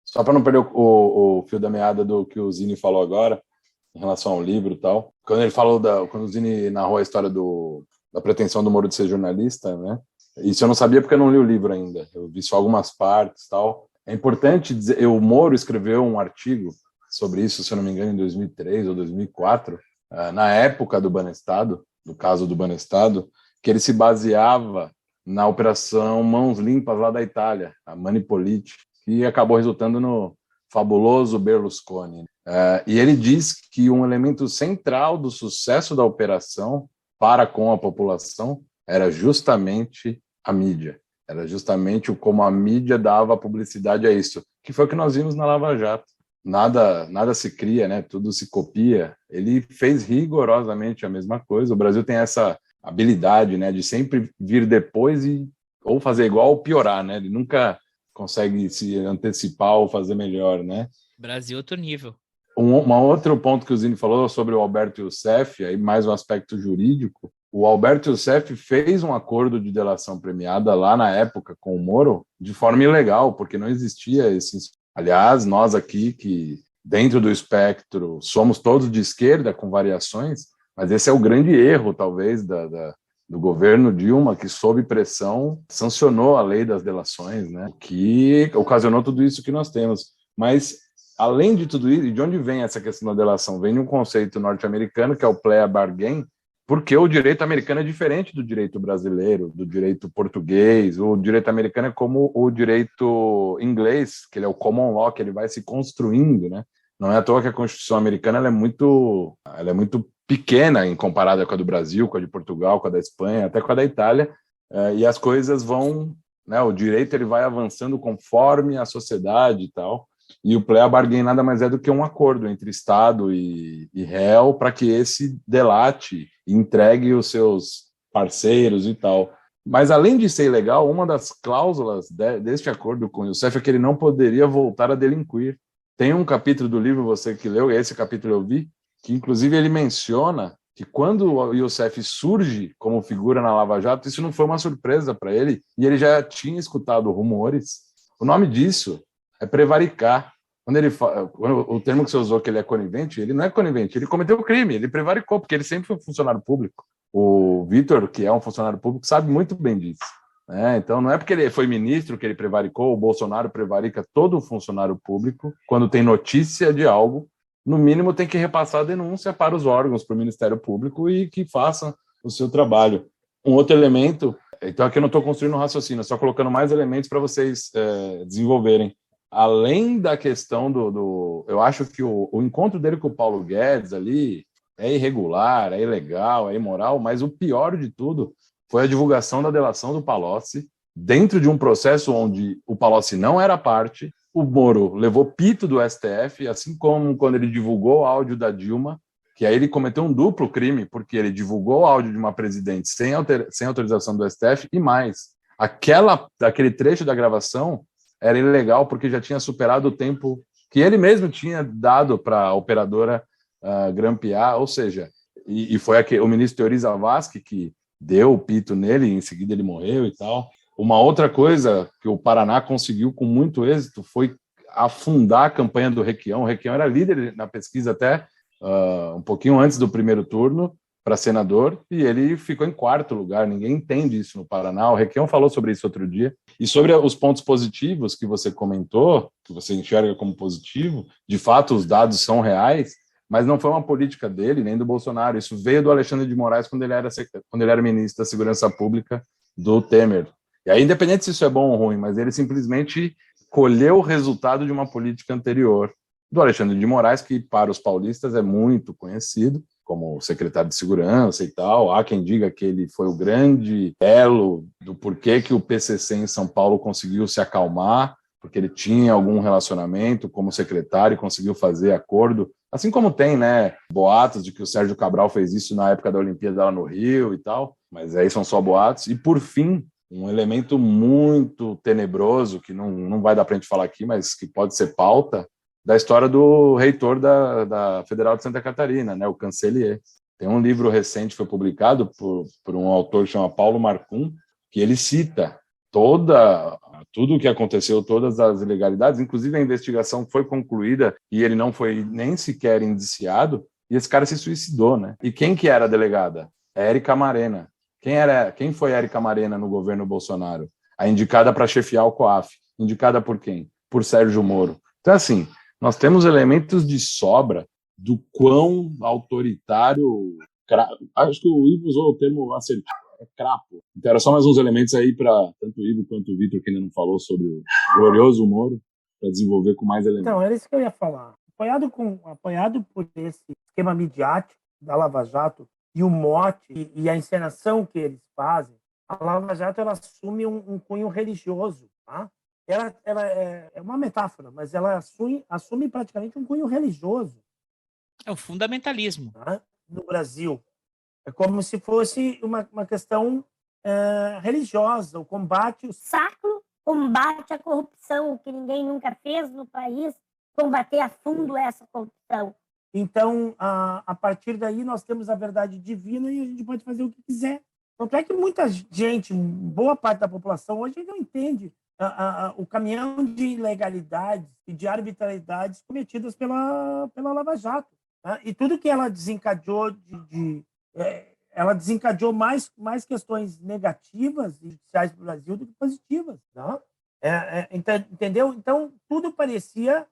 Só para não perder o fio da meada do que o Zini falou agora, em relação ao livro e tal. Quando ele falou quando o Zini narrou a história da pretensão do Moro de ser jornalista, né? Isso eu não sabia porque eu não li o livro ainda. Eu vi só algumas partes e tal. É importante dizer, o Moro escreveu um artigo sobre isso, se eu não me engano, em 2003 ou 2004, na época do Banestado, do caso do Banestado, que ele se baseava na Operação Mãos Limpas lá da Itália, a Manipoliti, que acabou resultando no fabuloso Berlusconi. E ele diz que um elemento central do sucesso da operação para com a população era justamente a mídia. Era justamente como a mídia dava publicidade a isso, que foi o que nós vimos na Lava Jato. Nada se cria, né? Tudo se copia. Ele fez rigorosamente a mesma coisa. O Brasil tem essa habilidade, né, de sempre vir depois ou fazer igual ou piorar, né? Ele nunca consegue se antecipar ou fazer melhor, né? Brasil, outro nível. Um outro ponto que o Zini falou sobre o Alberto Youssef, aí mais um aspecto jurídico. O Alberto Youssef fez um acordo de delação premiada lá na época com o Moro de forma ilegal, porque não existia esse... Aliás, nós aqui, que dentro do espectro somos todos de esquerda, com variações, mas esse é o grande erro, talvez, do governo Dilma, que sob pressão sancionou a lei das delações, né? Que ocasionou tudo isso que nós temos. Mas, além de tudo isso, de onde vem essa questão da delação? Vem de um conceito norte-americano, que é o plea bargain, porque o direito americano é diferente do direito brasileiro, do direito português. O direito americano é como o direito inglês, que ele é o common law, que ele vai se construindo, né? Não é à toa que a Constituição americana ela é muito pequena em comparada com a do Brasil, com a de Portugal, com a da Espanha, até com a da Itália, e as coisas vão, né, o direito ele vai avançando conforme a sociedade e tal, e o plea bargain nada mais é do que um acordo entre Estado e réu para que esse delate e entregue os seus parceiros e tal. Mas, além de ser ilegal, uma das cláusulas deste acordo com o Youssef é que ele não poderia voltar a delinquir. Tem um capítulo do livro, você que leu, esse capítulo eu vi, que inclusive ele menciona que quando o Youssef surge como figura na Lava Jato, isso não foi uma surpresa para ele, e ele já tinha escutado rumores. O nome disso é prevaricar. Quando o termo que você usou, que ele é conivente, ele não é conivente, ele cometeu o crime, ele prevaricou, porque ele sempre foi funcionário público. O Vitor, que é um funcionário público, sabe muito bem disso. Então, não é porque ele foi ministro que ele prevaricou, o Bolsonaro prevarica todo funcionário público, quando tem notícia de algo, no mínimo tem que repassar a denúncia para os órgãos, para o Ministério Público e que façam o seu trabalho. Um outro elemento, então aqui eu não estou construindo um raciocínio, só colocando mais elementos para vocês desenvolverem. Além da questão eu acho que o encontro dele com o Paulo Guedes ali é irregular, é ilegal, é imoral, mas o pior de tudo foi a divulgação da delação do Palocci dentro de um processo onde o Palocci não era parte. O Moro levou pito do STF, assim como quando ele divulgou o áudio da Dilma, que aí ele cometeu um duplo crime, porque ele divulgou o áudio de uma presidente sem autorização do STF, e mais, aquele trecho da gravação era ilegal porque já tinha superado o tempo que ele mesmo tinha dado para a operadora grampear, ou seja, e foi o ministro Teori Zavascki que deu o pito nele, e em seguida ele morreu e tal. Uma outra coisa que o Paraná conseguiu com muito êxito foi afundar a campanha do Requião. O Requião era líder na pesquisa até um pouquinho antes do primeiro turno para senador, e ele ficou em quarto lugar. Ninguém entende isso no Paraná. O Requião falou sobre isso outro dia. E sobre os pontos positivos que você comentou, que você enxerga como positivo, de fato os dados são reais, mas não foi uma política dele, nem do Bolsonaro. Isso veio do Alexandre de Moraes quando ele era ministro da Segurança Pública do Temer. E aí, independente se isso é bom ou ruim, mas ele simplesmente colheu o resultado de uma política anterior do Alexandre de Moraes, que para os paulistas é muito conhecido como secretário de Segurança e tal. Há quem diga que ele foi o grande elo do porquê que o PCC em São Paulo conseguiu se acalmar, porque ele tinha algum relacionamento como secretário e conseguiu fazer acordo, assim como tem, né, boatos de que o Sérgio Cabral fez isso na época da Olimpíada lá no Rio e tal, mas aí são só boatos. E, por fim, um elemento muito tenebroso, que não vai dar para a gente falar aqui, mas que pode ser pauta, da história do reitor da Federal de Santa Catarina, né, o Cancelier. Tem um livro recente que foi publicado por um autor que chama Paulo Marcum, que ele cita tudo o que aconteceu, todas as ilegalidades, inclusive a investigação foi concluída e ele não foi nem sequer indiciado, e esse cara se suicidou, né? E quem que era a delegada? A Érica Marena. Quem foi a Érica Marena no governo Bolsonaro? A indicada para chefiar o COAF. Indicada por quem? Por Sérgio Moro. Então, assim, nós temos elementos de sobra do quão autoritário... Acho que o Ivo usou o termo assertivo, é crapo. Então, era só mais uns elementos aí para tanto o Ivo quanto o Vitor, que ainda não falou sobre o glorioso Moro, para desenvolver com mais elementos. Então, era isso que eu ia falar. Apoiado por esse esquema midiático da Lava Jato, e o mote e a encenação que eles fazem, a Lava Jato ela assume um cunho religioso. Tá? Ela é uma metáfora, mas ela assume praticamente um cunho religioso. É o fundamentalismo. Tá? No Brasil. É como se fosse uma questão religiosa, o combate... O sacro combate à corrupção, que ninguém nunca fez no país, combater a fundo essa corrupção. Então, a partir daí, nós temos a verdade divina e a gente pode fazer o que quiser. Tanto é que muita gente, boa parte da população, hoje não entende o caminhão de ilegalidades e de arbitrariedades cometidas pela Lava Jato. Tá? E tudo que ela desencadeou ela desencadeou mais questões negativas e judiciais para o Brasil do que positivas. Não? Entendeu? Então, tudo parecia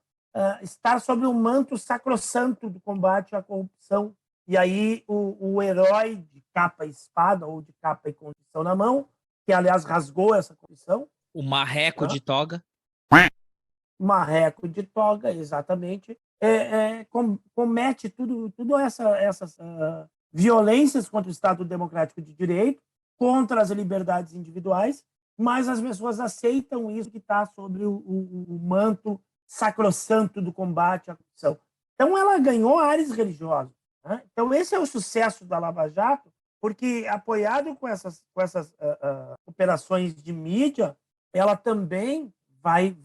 estar sob o manto sacrossanto do combate à corrupção. E aí, o herói de capa e espada, ou de capa e Constituição na mão, que, aliás, rasgou essa Constituição. O marreco de toga. Marreco de toga, exatamente. Comete tudo essas violências contra o Estado Democrático de Direito, contra as liberdades individuais, mas as pessoas aceitam isso que está sobre o manto sacrossanto do combate à corrupção. Então, ela ganhou ares religiosos. Né? Então, esse é o sucesso da Lava Jato, porque, apoiado com essas operações de mídia, ela também vai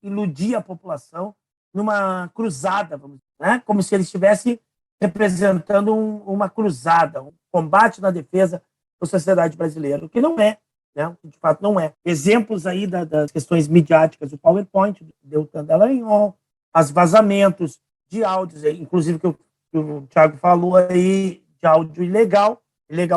iludir a população numa cruzada, vamos dizer, né? Como se ele estivesse representando uma cruzada, um combate na defesa da sociedade brasileira, o que não é, né? O que de fato não é. Exemplos aí das questões midiáticas, o PowerPoint, do Deltan Dallagnol, os vazamentos de áudios, inclusive que o Thiago falou aí, de áudio ilegal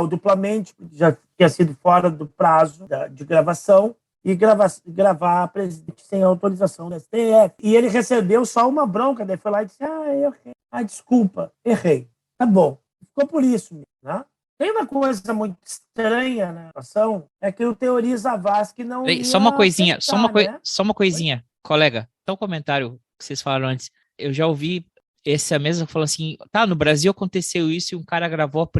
duplamente, já tinha sido fora do prazo de gravação, e gravar a presidente sem autorização do STF. E ele recebeu só uma bronca, daí foi lá e disse, eu errei. Desculpa, errei. Tá bom. Ficou por isso mesmo, né? Tem uma coisa muito estranha na situação, é que o Teori Zavascki não Só uma coisinha, né? só uma coisinha, colega. Então, comentário que vocês falaram antes. Eu já ouvi essa mesma falou assim, no Brasil aconteceu isso e um cara gravou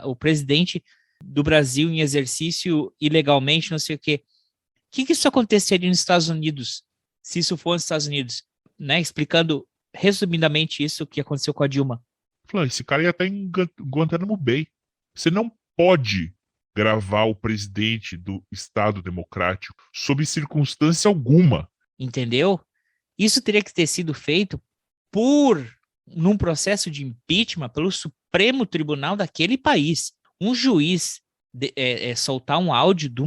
o presidente do Brasil em exercício ilegalmente, não sei o quê. O que isso aconteceria nos Estados Unidos, se isso for nos Estados Unidos? Né? Explicando resumidamente isso que aconteceu com a Dilma. Esse cara ia estar em Guantanamo Bay. Você não pode gravar o presidente do Estado Democrático sob circunstância alguma. Entendeu? Isso teria que ter sido feito num processo de impeachment pelo Supremo Tribunal daquele país. Um juiz soltar um áudio de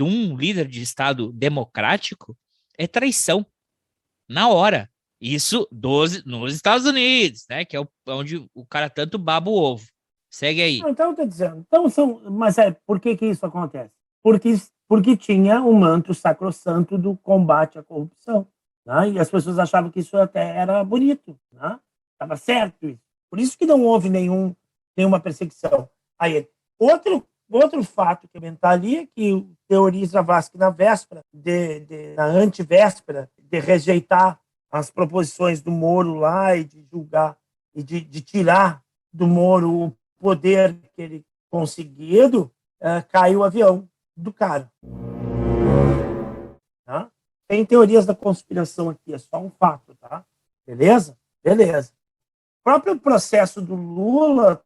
um líder de Estado democrático é traição. Na hora. Isso nos Estados Unidos, né? Que é onde o cara tanto baba o ovo. Segue aí. Então, eu estou dizendo. Mas por que isso acontece? Porque tinha o manto sacrossanto do combate à corrupção. Né? E as pessoas achavam que isso até era bonito. Né? Estava certo isso. Por isso que não houve nenhuma perseguição a ele. Outro fato que comentar ali é que o Teori Zavascki, na antivéspera, de rejeitar as proposições do Moro lá e de julgar e de tirar do Moro o poder que ele conseguido, caiu o avião do cara. Tá? Tem teorias da conspiração aqui, é só um fato, tá? Beleza? Beleza. O próprio processo do Lula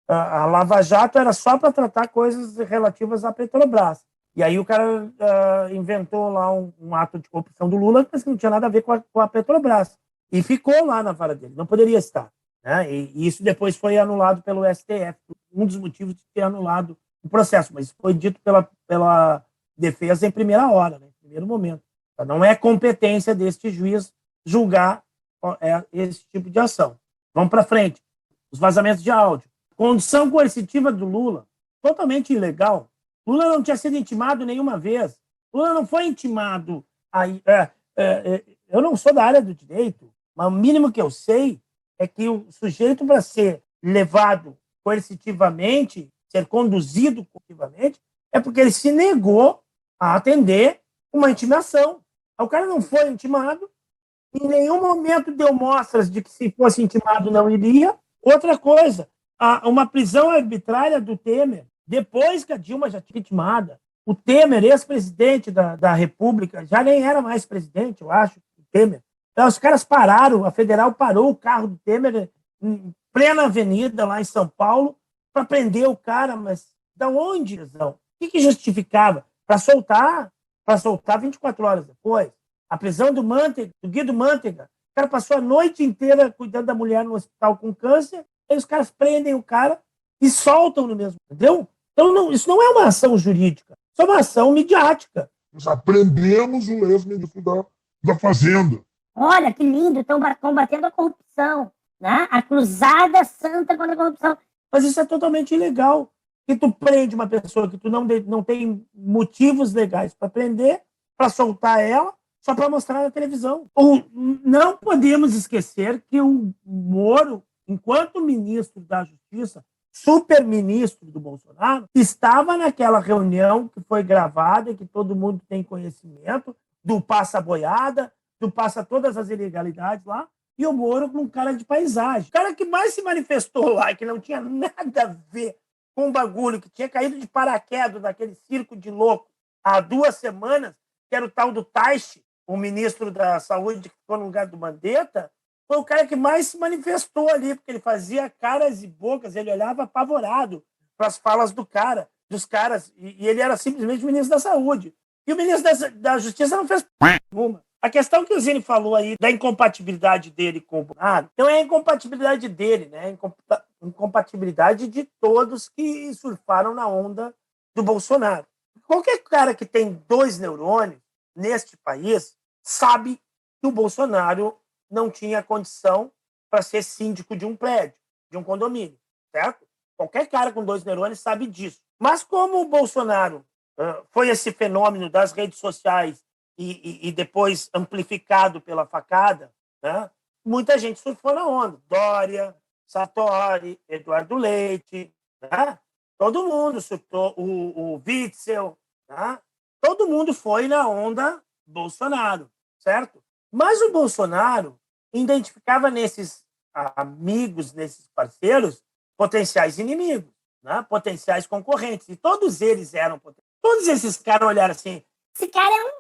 a Lava Jato era só para tratar coisas relativas à Petrobras. E aí o cara inventou lá um ato de corrupção do Lula, mas que não tinha nada a ver com a Petrobras. E ficou lá na vara dele, não poderia estar. Né? E isso depois foi anulado pelo STF. Um dos motivos de ter anulado o processo, mas foi dito pela defesa em primeira hora, né? Em primeiro momento. Então, não é competência deste juiz julgar esse tipo de ação. Vamos para frente. Os vazamentos de áudio. Condição coercitiva do Lula, totalmente ilegal. Lula não tinha sido intimado nenhuma vez. Lula não foi intimado. Eu não sou da área do direito, mas o mínimo que eu sei é que o sujeito, para ser levado coercitivamente, ser conduzido coercitivamente, é porque ele se negou a atender uma intimação. O cara não foi intimado, em nenhum momento deu mostras de que, se fosse intimado, não iria. Outra coisa, uma prisão arbitrária do Temer, depois que a Dilma já tinha intimada. O Temer, ex-presidente da República, já nem era mais presidente, eu acho, o Temer. Então, os caras pararam, a Federal parou o carro do Temer em plena avenida, lá em São Paulo, para prender o cara, mas da onde, Zão? O que justificava? Para soltar 24 horas depois. A prisão do Guido Mantega, o cara passou a noite inteira cuidando da mulher no hospital com câncer, aí os caras prendem o cara e soltam no mesmo, entendeu? Então, isso não é uma ação jurídica, isso é uma ação midiática. Nós aprendemos o ex-ministro da Fazenda. Olha, que lindo, estão combatendo a corrupção. né? A cruzada santa contra a corrupção. Mas isso é totalmente ilegal. Que tu prende uma pessoa que tu não tem motivos legais para prender, para soltar ela, só para mostrar na televisão. Não podemos esquecer que o Moro, enquanto ministro da Justiça, superministro do Bolsonaro, estava naquela reunião que foi gravada e que todo mundo tem conhecimento, do passa-boiada, do passa todas as ilegalidades lá, e o Moro com um cara de paisagem. O cara que mais se manifestou lá e que não tinha nada a ver com o bagulho, que tinha caído de paraquedas naquele circo de louco há 2 semanas, que era o tal do Taishi, o ministro da Saúde que ficou no lugar do Mandetta, foi o cara que mais se manifestou ali, porque ele fazia caras e bocas, ele olhava apavorado para as falas dos caras, e ele era simplesmente ministro da Saúde. E o ministro da Justiça não fez nenhuma. A questão que o Zini falou aí da incompatibilidade dele com o Bolsonaro, não é a incompatibilidade dele, né? É a incompatibilidade de todos que surfaram na onda do Bolsonaro. Qualquer cara que tem 2 neurônios neste país sabe que o Bolsonaro não tinha condição para ser síndico de um prédio, de um condomínio, certo? Qualquer cara com 2 neurônios sabe disso. Mas como o Bolsonaro foi esse fenômeno das redes sociais e depois amplificado pela facada, né? Muita gente surfou na onda. Dória, Sartori, Eduardo Leite, né? Todo mundo surtou, o Witzel, né? Todo mundo foi na onda Bolsonaro, certo? Mas o Bolsonaro identificava nesses amigos, nesses parceiros, potenciais inimigos, né? Potenciais concorrentes. E todos eles eram potenciais. Todos esses caras olharam assim, esse cara é um...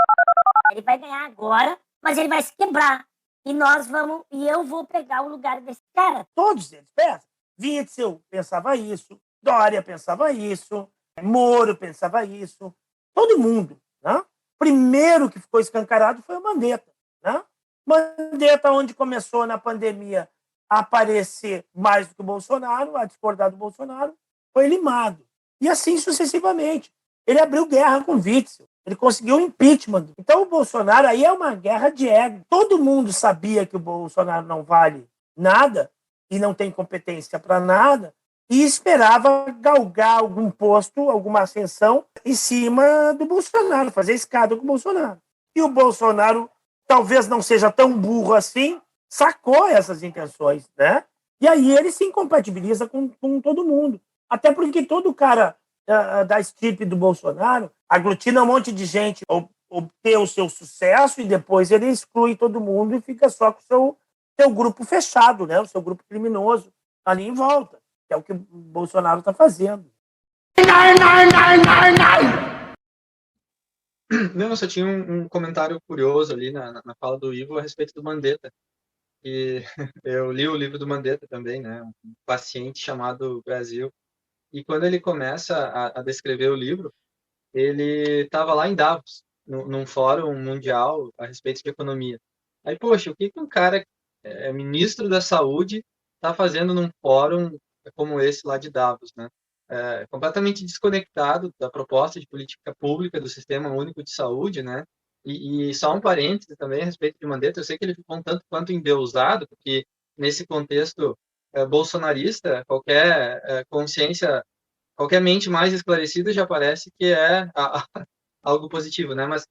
Ele vai ganhar agora, mas ele vai se quebrar. E eu vou pegar o lugar desse cara. Todos eles pensam. Witzel pensava isso, Dória pensava isso, Moro pensava isso. Todo mundo, né? Primeiro que ficou escancarado foi o Mandetta, né? Mandetta, onde começou na pandemia a aparecer mais do que o Bolsonaro, a discordar do Bolsonaro, foi limado. E assim sucessivamente. Ele abriu guerra com o Witzel. Ele conseguiu o impeachment. Então o Bolsonaro aí é uma guerra de ego. Todo mundo sabia que o Bolsonaro não vale nada e não tem competência para nada e esperava galgar algum posto, alguma ascensão em cima do Bolsonaro, fazer escada com o Bolsonaro. E o Bolsonaro talvez não seja tão burro assim, sacou essas intenções, né? E aí ele se incompatibiliza com todo mundo. Até porque todo cara da estirpe do Bolsonaro aglutina um monte de gente obter o seu sucesso e depois ele exclui todo mundo e fica só com o seu grupo fechado, né? O seu grupo criminoso ali em volta, que é o que o Bolsonaro está fazendo. Não, eu só tinha um comentário curioso ali na fala do Ivo a respeito do Mandetta. E eu li o livro do Mandetta também, né? Um paciente chamado Brasil. E quando ele começa a descrever o livro, ele estava lá em Davos, num fórum mundial a respeito de economia. Aí, poxa, o que um cara ministro da Saúde está fazendo num fórum como esse lá de Davos, né? Completamente desconectado da proposta de política pública do Sistema Único de Saúde, né? E só um parêntese também a respeito de Mandetta, eu sei que ele ficou um tanto quanto endeusado, porque nesse contexto bolsonarista, qualquer consciência, qualquer mente mais esclarecida já parece que é algo positivo, né? Mas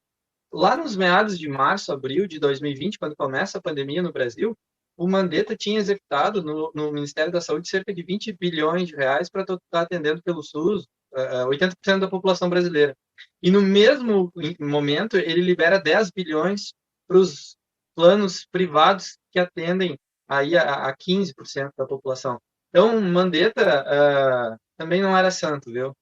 lá nos meados de março, abril de 2020, quando começa a pandemia no Brasil, o Mandetta tinha executado no Ministério da Saúde cerca de 20 bilhões de reais para estar atendendo pelo SUS 80% da população brasileira. E no mesmo momento, ele libera 10 bilhões para os planos privados que atendem aí a 15% da população. Então, Mandetta também não era santo, viu?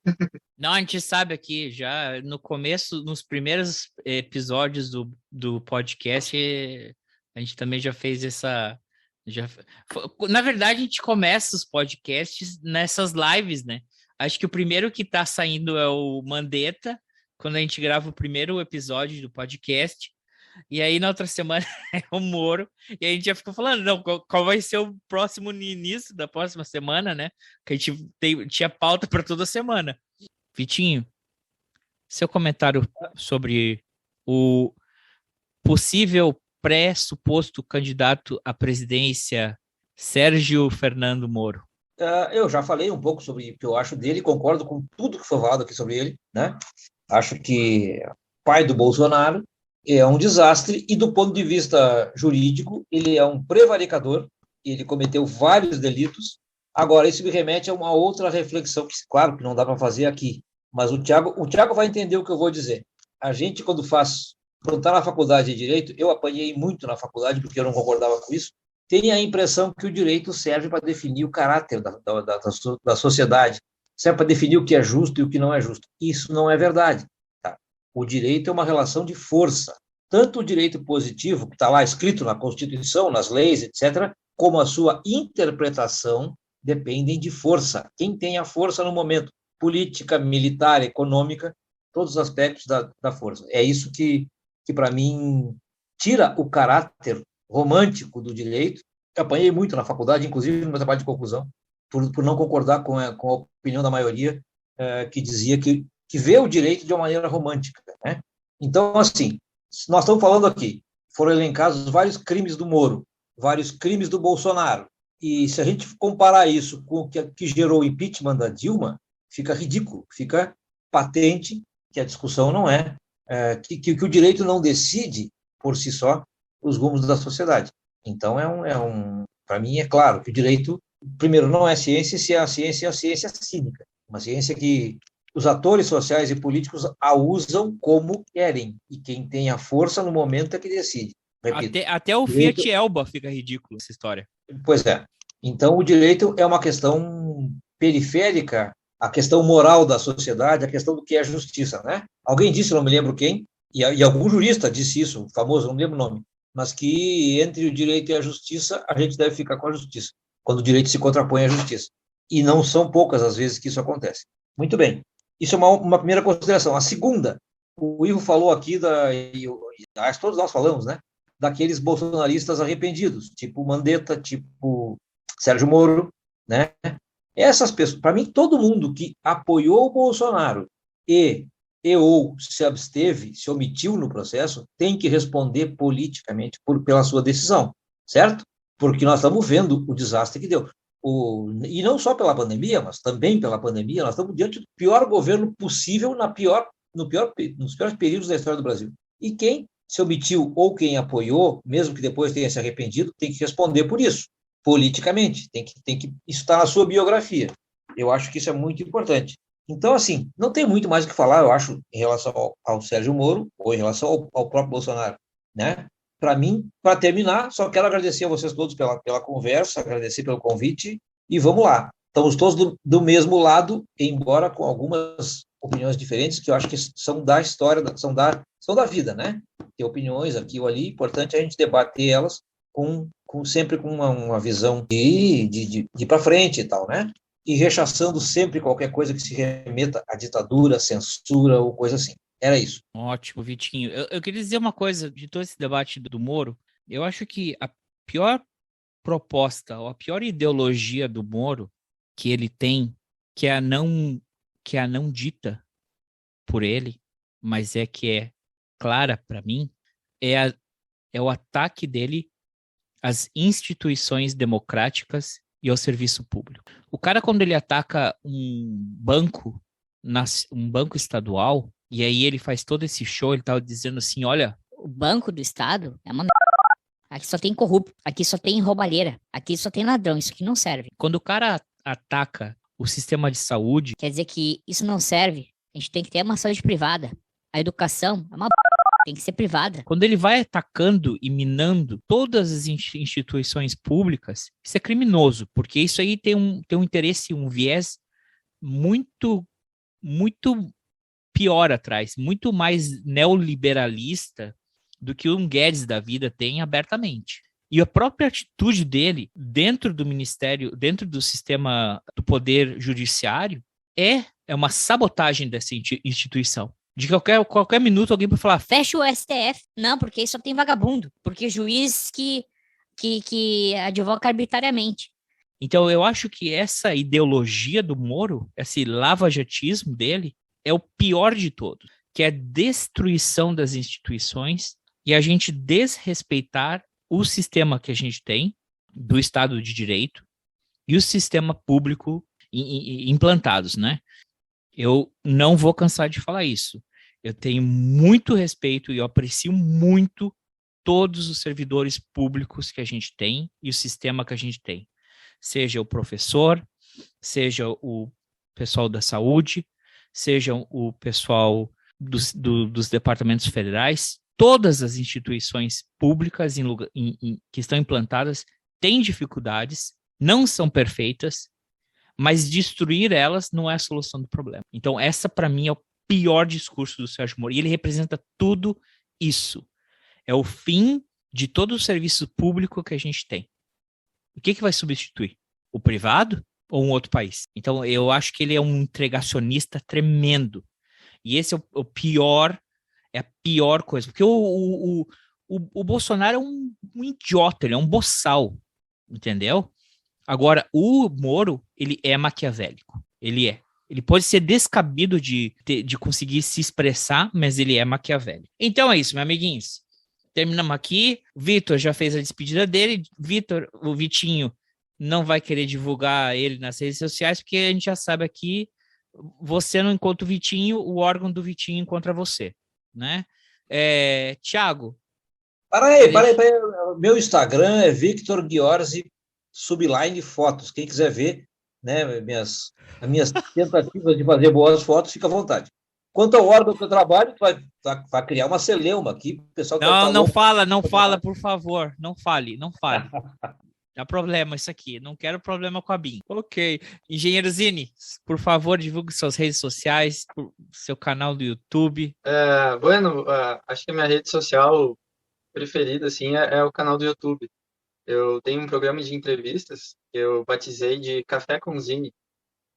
Não, a gente sabe aqui, já no começo, nos primeiros episódios do podcast, a gente também já fez essa... Na verdade, a gente começa os podcasts nessas lives, né? Acho que o primeiro que tá saindo é o Mandetta, quando a gente grava o primeiro episódio do podcast. E aí, na outra semana, é o Moro. E a gente já ficou falando, não, qual vai ser o próximo início da próxima semana, né? Que a gente tinha pauta para toda semana. Vitinho, seu comentário sobre o possível pré-suposto candidato à presidência Sérgio Fernando Moro. Eu já falei um pouco sobre o que eu acho dele, concordo com tudo que foi falado aqui sobre ele, né? Acho que pai do Bolsonaro é um desastre e, do ponto de vista jurídico, ele é um prevaricador, ele cometeu vários delitos. Agora, isso me remete a uma outra reflexão, que, claro, que não dá para fazer aqui, mas o Thiago vai entender o que eu vou dizer. A gente, quando está na faculdade de Direito, eu apanhei muito na faculdade, porque eu não concordava com isso, tem a impressão que o direito serve para definir o caráter da sociedade, serve para definir o que é justo e o que não é justo. Isso não é verdade. Tá? O direito é uma relação de força. Tanto o direito positivo, que está lá escrito na Constituição, nas leis, etc., como a sua interpretação dependem de força. Quem tem a força no momento, política, militar, econômica, todos os aspectos da força. É isso que para mim, tira o caráter romântico do direito. Eu apanhei muito na faculdade, inclusive no meu trabalho de conclusão, por não concordar com a opinião da maioria, que dizia que vê o direito de uma maneira romântica, né? Então, assim, nós estamos falando aqui, foram elencados vários crimes do Moro, vários crimes do Bolsonaro, e se a gente comparar isso com o que gerou o impeachment da Dilma, fica ridículo, fica patente que a discussão não que o direito não decide por si só os rumos da sociedade. Então, para mim, é claro que o direito, primeiro, não é ciência, se é a ciência cínica. Uma ciência que os atores sociais e políticos a usam como querem. E quem tem a força no momento é que decide. Repito, até o Fiat Elba fica ridículo essa história. Pois é. Então, o direito é uma questão periférica, a questão moral da sociedade, a questão do que é justiça, né? Alguém disse, não me lembro quem, e algum jurista disse isso, famoso, não me lembro o nome, mas que entre o direito e a justiça, a gente deve ficar com a justiça, quando o direito se contrapõe à justiça. E não são poucas as vezes que isso acontece. Muito bem. Isso é uma primeira consideração. A segunda, o Ivo falou aqui, acho que todos nós falamos, né? Daqueles bolsonaristas arrependidos, tipo Mandetta, tipo Sérgio Moro, né? Essas pessoas, para mim, todo mundo que apoiou o Bolsonaro ou se absteve, se omitiu no processo, tem que responder politicamente pela sua decisão, certo? Porque nós estamos vendo o desastre que deu. E não só pela pandemia, mas também pela pandemia, nós estamos diante do pior governo possível nos piores períodos da história do Brasil. E quem se omitiu ou quem apoiou, mesmo que depois tenha se arrependido, tem que responder por isso, politicamente. Isso está na sua biografia. Eu acho que isso é muito importante. Então, assim, não tem muito mais o que falar, eu acho, em relação ao Sérgio Moro ou em relação ao próprio Bolsonaro, né? Para mim, para terminar, só quero agradecer a vocês todos pela conversa, agradecer pelo convite, e vamos lá. Estamos todos do mesmo lado, embora com algumas opiniões diferentes, que eu acho que são da história, são da vida, né? Tem opiniões aqui ou ali, importante a gente debater elas sempre com uma visão de ir para frente e tal, né? E rechaçando sempre qualquer coisa que se remeta à ditadura, censura ou coisa assim. Era isso. Ótimo, Vitinho. Eu queria dizer uma coisa de todo esse debate do Moro. Eu acho que a pior proposta, ou a pior ideologia do Moro que ele tem, que é a não dita por ele, mas que é clara para mim, é o ataque dele às instituições democráticas e ao serviço público. O cara, quando ele ataca um banco estadual, e aí ele faz todo esse show, ele tava dizendo assim, olha... O Banco do Estado é uma... Aqui só tem corrupto, aqui só tem roubalheira, aqui só tem ladrão, isso aqui não serve. Quando o cara ataca o sistema de saúde... Quer dizer que isso não serve, a gente tem que ter uma saúde privada. A educação é uma... tem que ser privada. Quando ele vai atacando e minando todas as instituições públicas, isso é criminoso, porque isso aí tem um interesse, um viés muito, muito pior atrás, muito mais neoliberalista do que um Guedes da vida tem abertamente. E a própria atitude dele dentro do ministério, dentro do sistema do poder judiciário, é uma sabotagem dessa instituição. De qualquer minuto alguém pode falar, fecha o STF. Não, porque só tem vagabundo. Porque juiz que advoga arbitrariamente. Então eu acho que essa ideologia do Moro, esse lavajatismo dele, é o pior de todos, que é a destruição das instituições e a gente desrespeitar o sistema que a gente tem, do Estado de Direito e o sistema público implantados, né? Eu não vou cansar de falar isso. Eu tenho muito respeito e eu aprecio muito todos os servidores públicos que a gente tem e o sistema que a gente tem. Seja o professor, seja o pessoal da saúde, seja o pessoal dos departamentos federais, todas as instituições públicas que estão implantadas têm dificuldades, não são perfeitas, mas destruir elas não é a solução do problema. Então, essa, para mim, é o pior discurso do Sérgio Moro. E ele representa tudo isso. É o fim de todo o serviço público que a gente tem. O que vai substituir? O privado ou um outro país? Então, eu acho que ele é um entregacionista tremendo. E esse é o pior, é a pior coisa. Porque o Bolsonaro é um idiota, ele é um boçal, entendeu? Agora, o Moro, ele é maquiavélico. Ele é. Ele pode ser descabido de conseguir se expressar, mas ele é maquiavélico. Então é isso, meus amiguinhos. Terminamos aqui. O Vitor já fez a despedida dele. O Vitinho não vai querer divulgar ele nas redes sociais, porque a gente já sabe aqui, você não encontra o Vitinho, o órgão do Vitinho encontra você, né? Thiago. Para aí. Meu Instagram é Victor Ghiorzi Subline Fotos. Quem quiser ver, né, as minhas tentativas de fazer boas fotos, fica à vontade. Quanto ao órgão que eu trabalho, vai criar uma celeuma aqui. O pessoal não fala, por favor. Não fale. Dá problema isso aqui. Não quero problema com a BIM. Ok. Engenheiro Zini, por favor, divulgue suas redes sociais, seu canal do YouTube. Acho que a minha rede social preferida, assim, é o canal do YouTube. Eu tenho um programa de entrevistas que eu batizei de Café com Zini.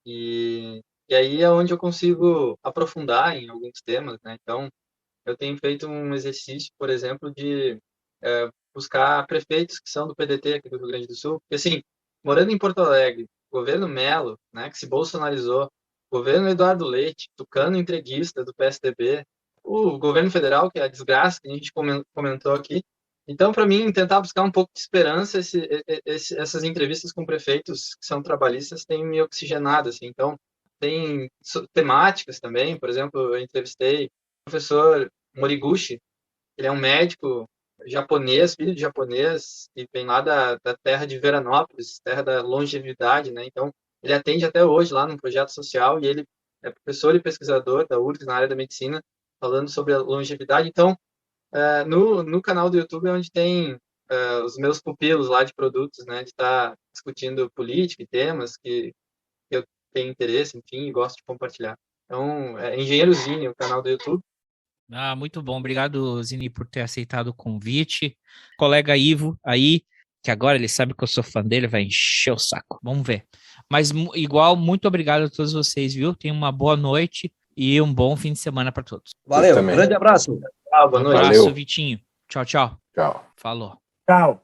E aí é onde eu consigo aprofundar em alguns temas, né? Então, eu tenho feito um exercício, por exemplo, de buscar prefeitos que são do PDT aqui do Rio Grande do Sul. Porque, assim, morando em Porto Alegre, governo Melo, né, que se bolsonarizou, governo Eduardo Leite, tucano entreguista do PSDB, o governo federal, que é a desgraça que a gente comentou aqui. Então, para mim, tentar buscar um pouco de esperança, essas entrevistas com prefeitos que são trabalhistas têm me oxigenado, assim. Então, tem temáticas também. Por exemplo, eu entrevistei o professor Moriguchi, ele é um médico japonês, filho de japonês, e vem lá da terra de Veranópolis, terra da longevidade, né? Então, ele atende até hoje lá num projeto social, e ele é professor e pesquisador da URGS na área da medicina, falando sobre a longevidade. Então, no canal do YouTube é onde tem os meus pupilos lá de produtos, né, de estar discutindo política e temas que eu tenho interesse, enfim, e gosto de compartilhar. Então, é Engenheiro Zini, o canal do YouTube. Muito bom. Obrigado, Zini, por ter aceitado o convite. Colega Ivo aí, que agora ele sabe que eu sou fã dele, vai encher o saco. Vamos ver. Mas, igual, muito obrigado a todos vocês, viu? Tenham uma boa noite e um bom fim de semana para todos. Valeu, grande abraço. Boa noite. Um abraço, Vitinho. Tchau. Tchau. Falou. Tchau.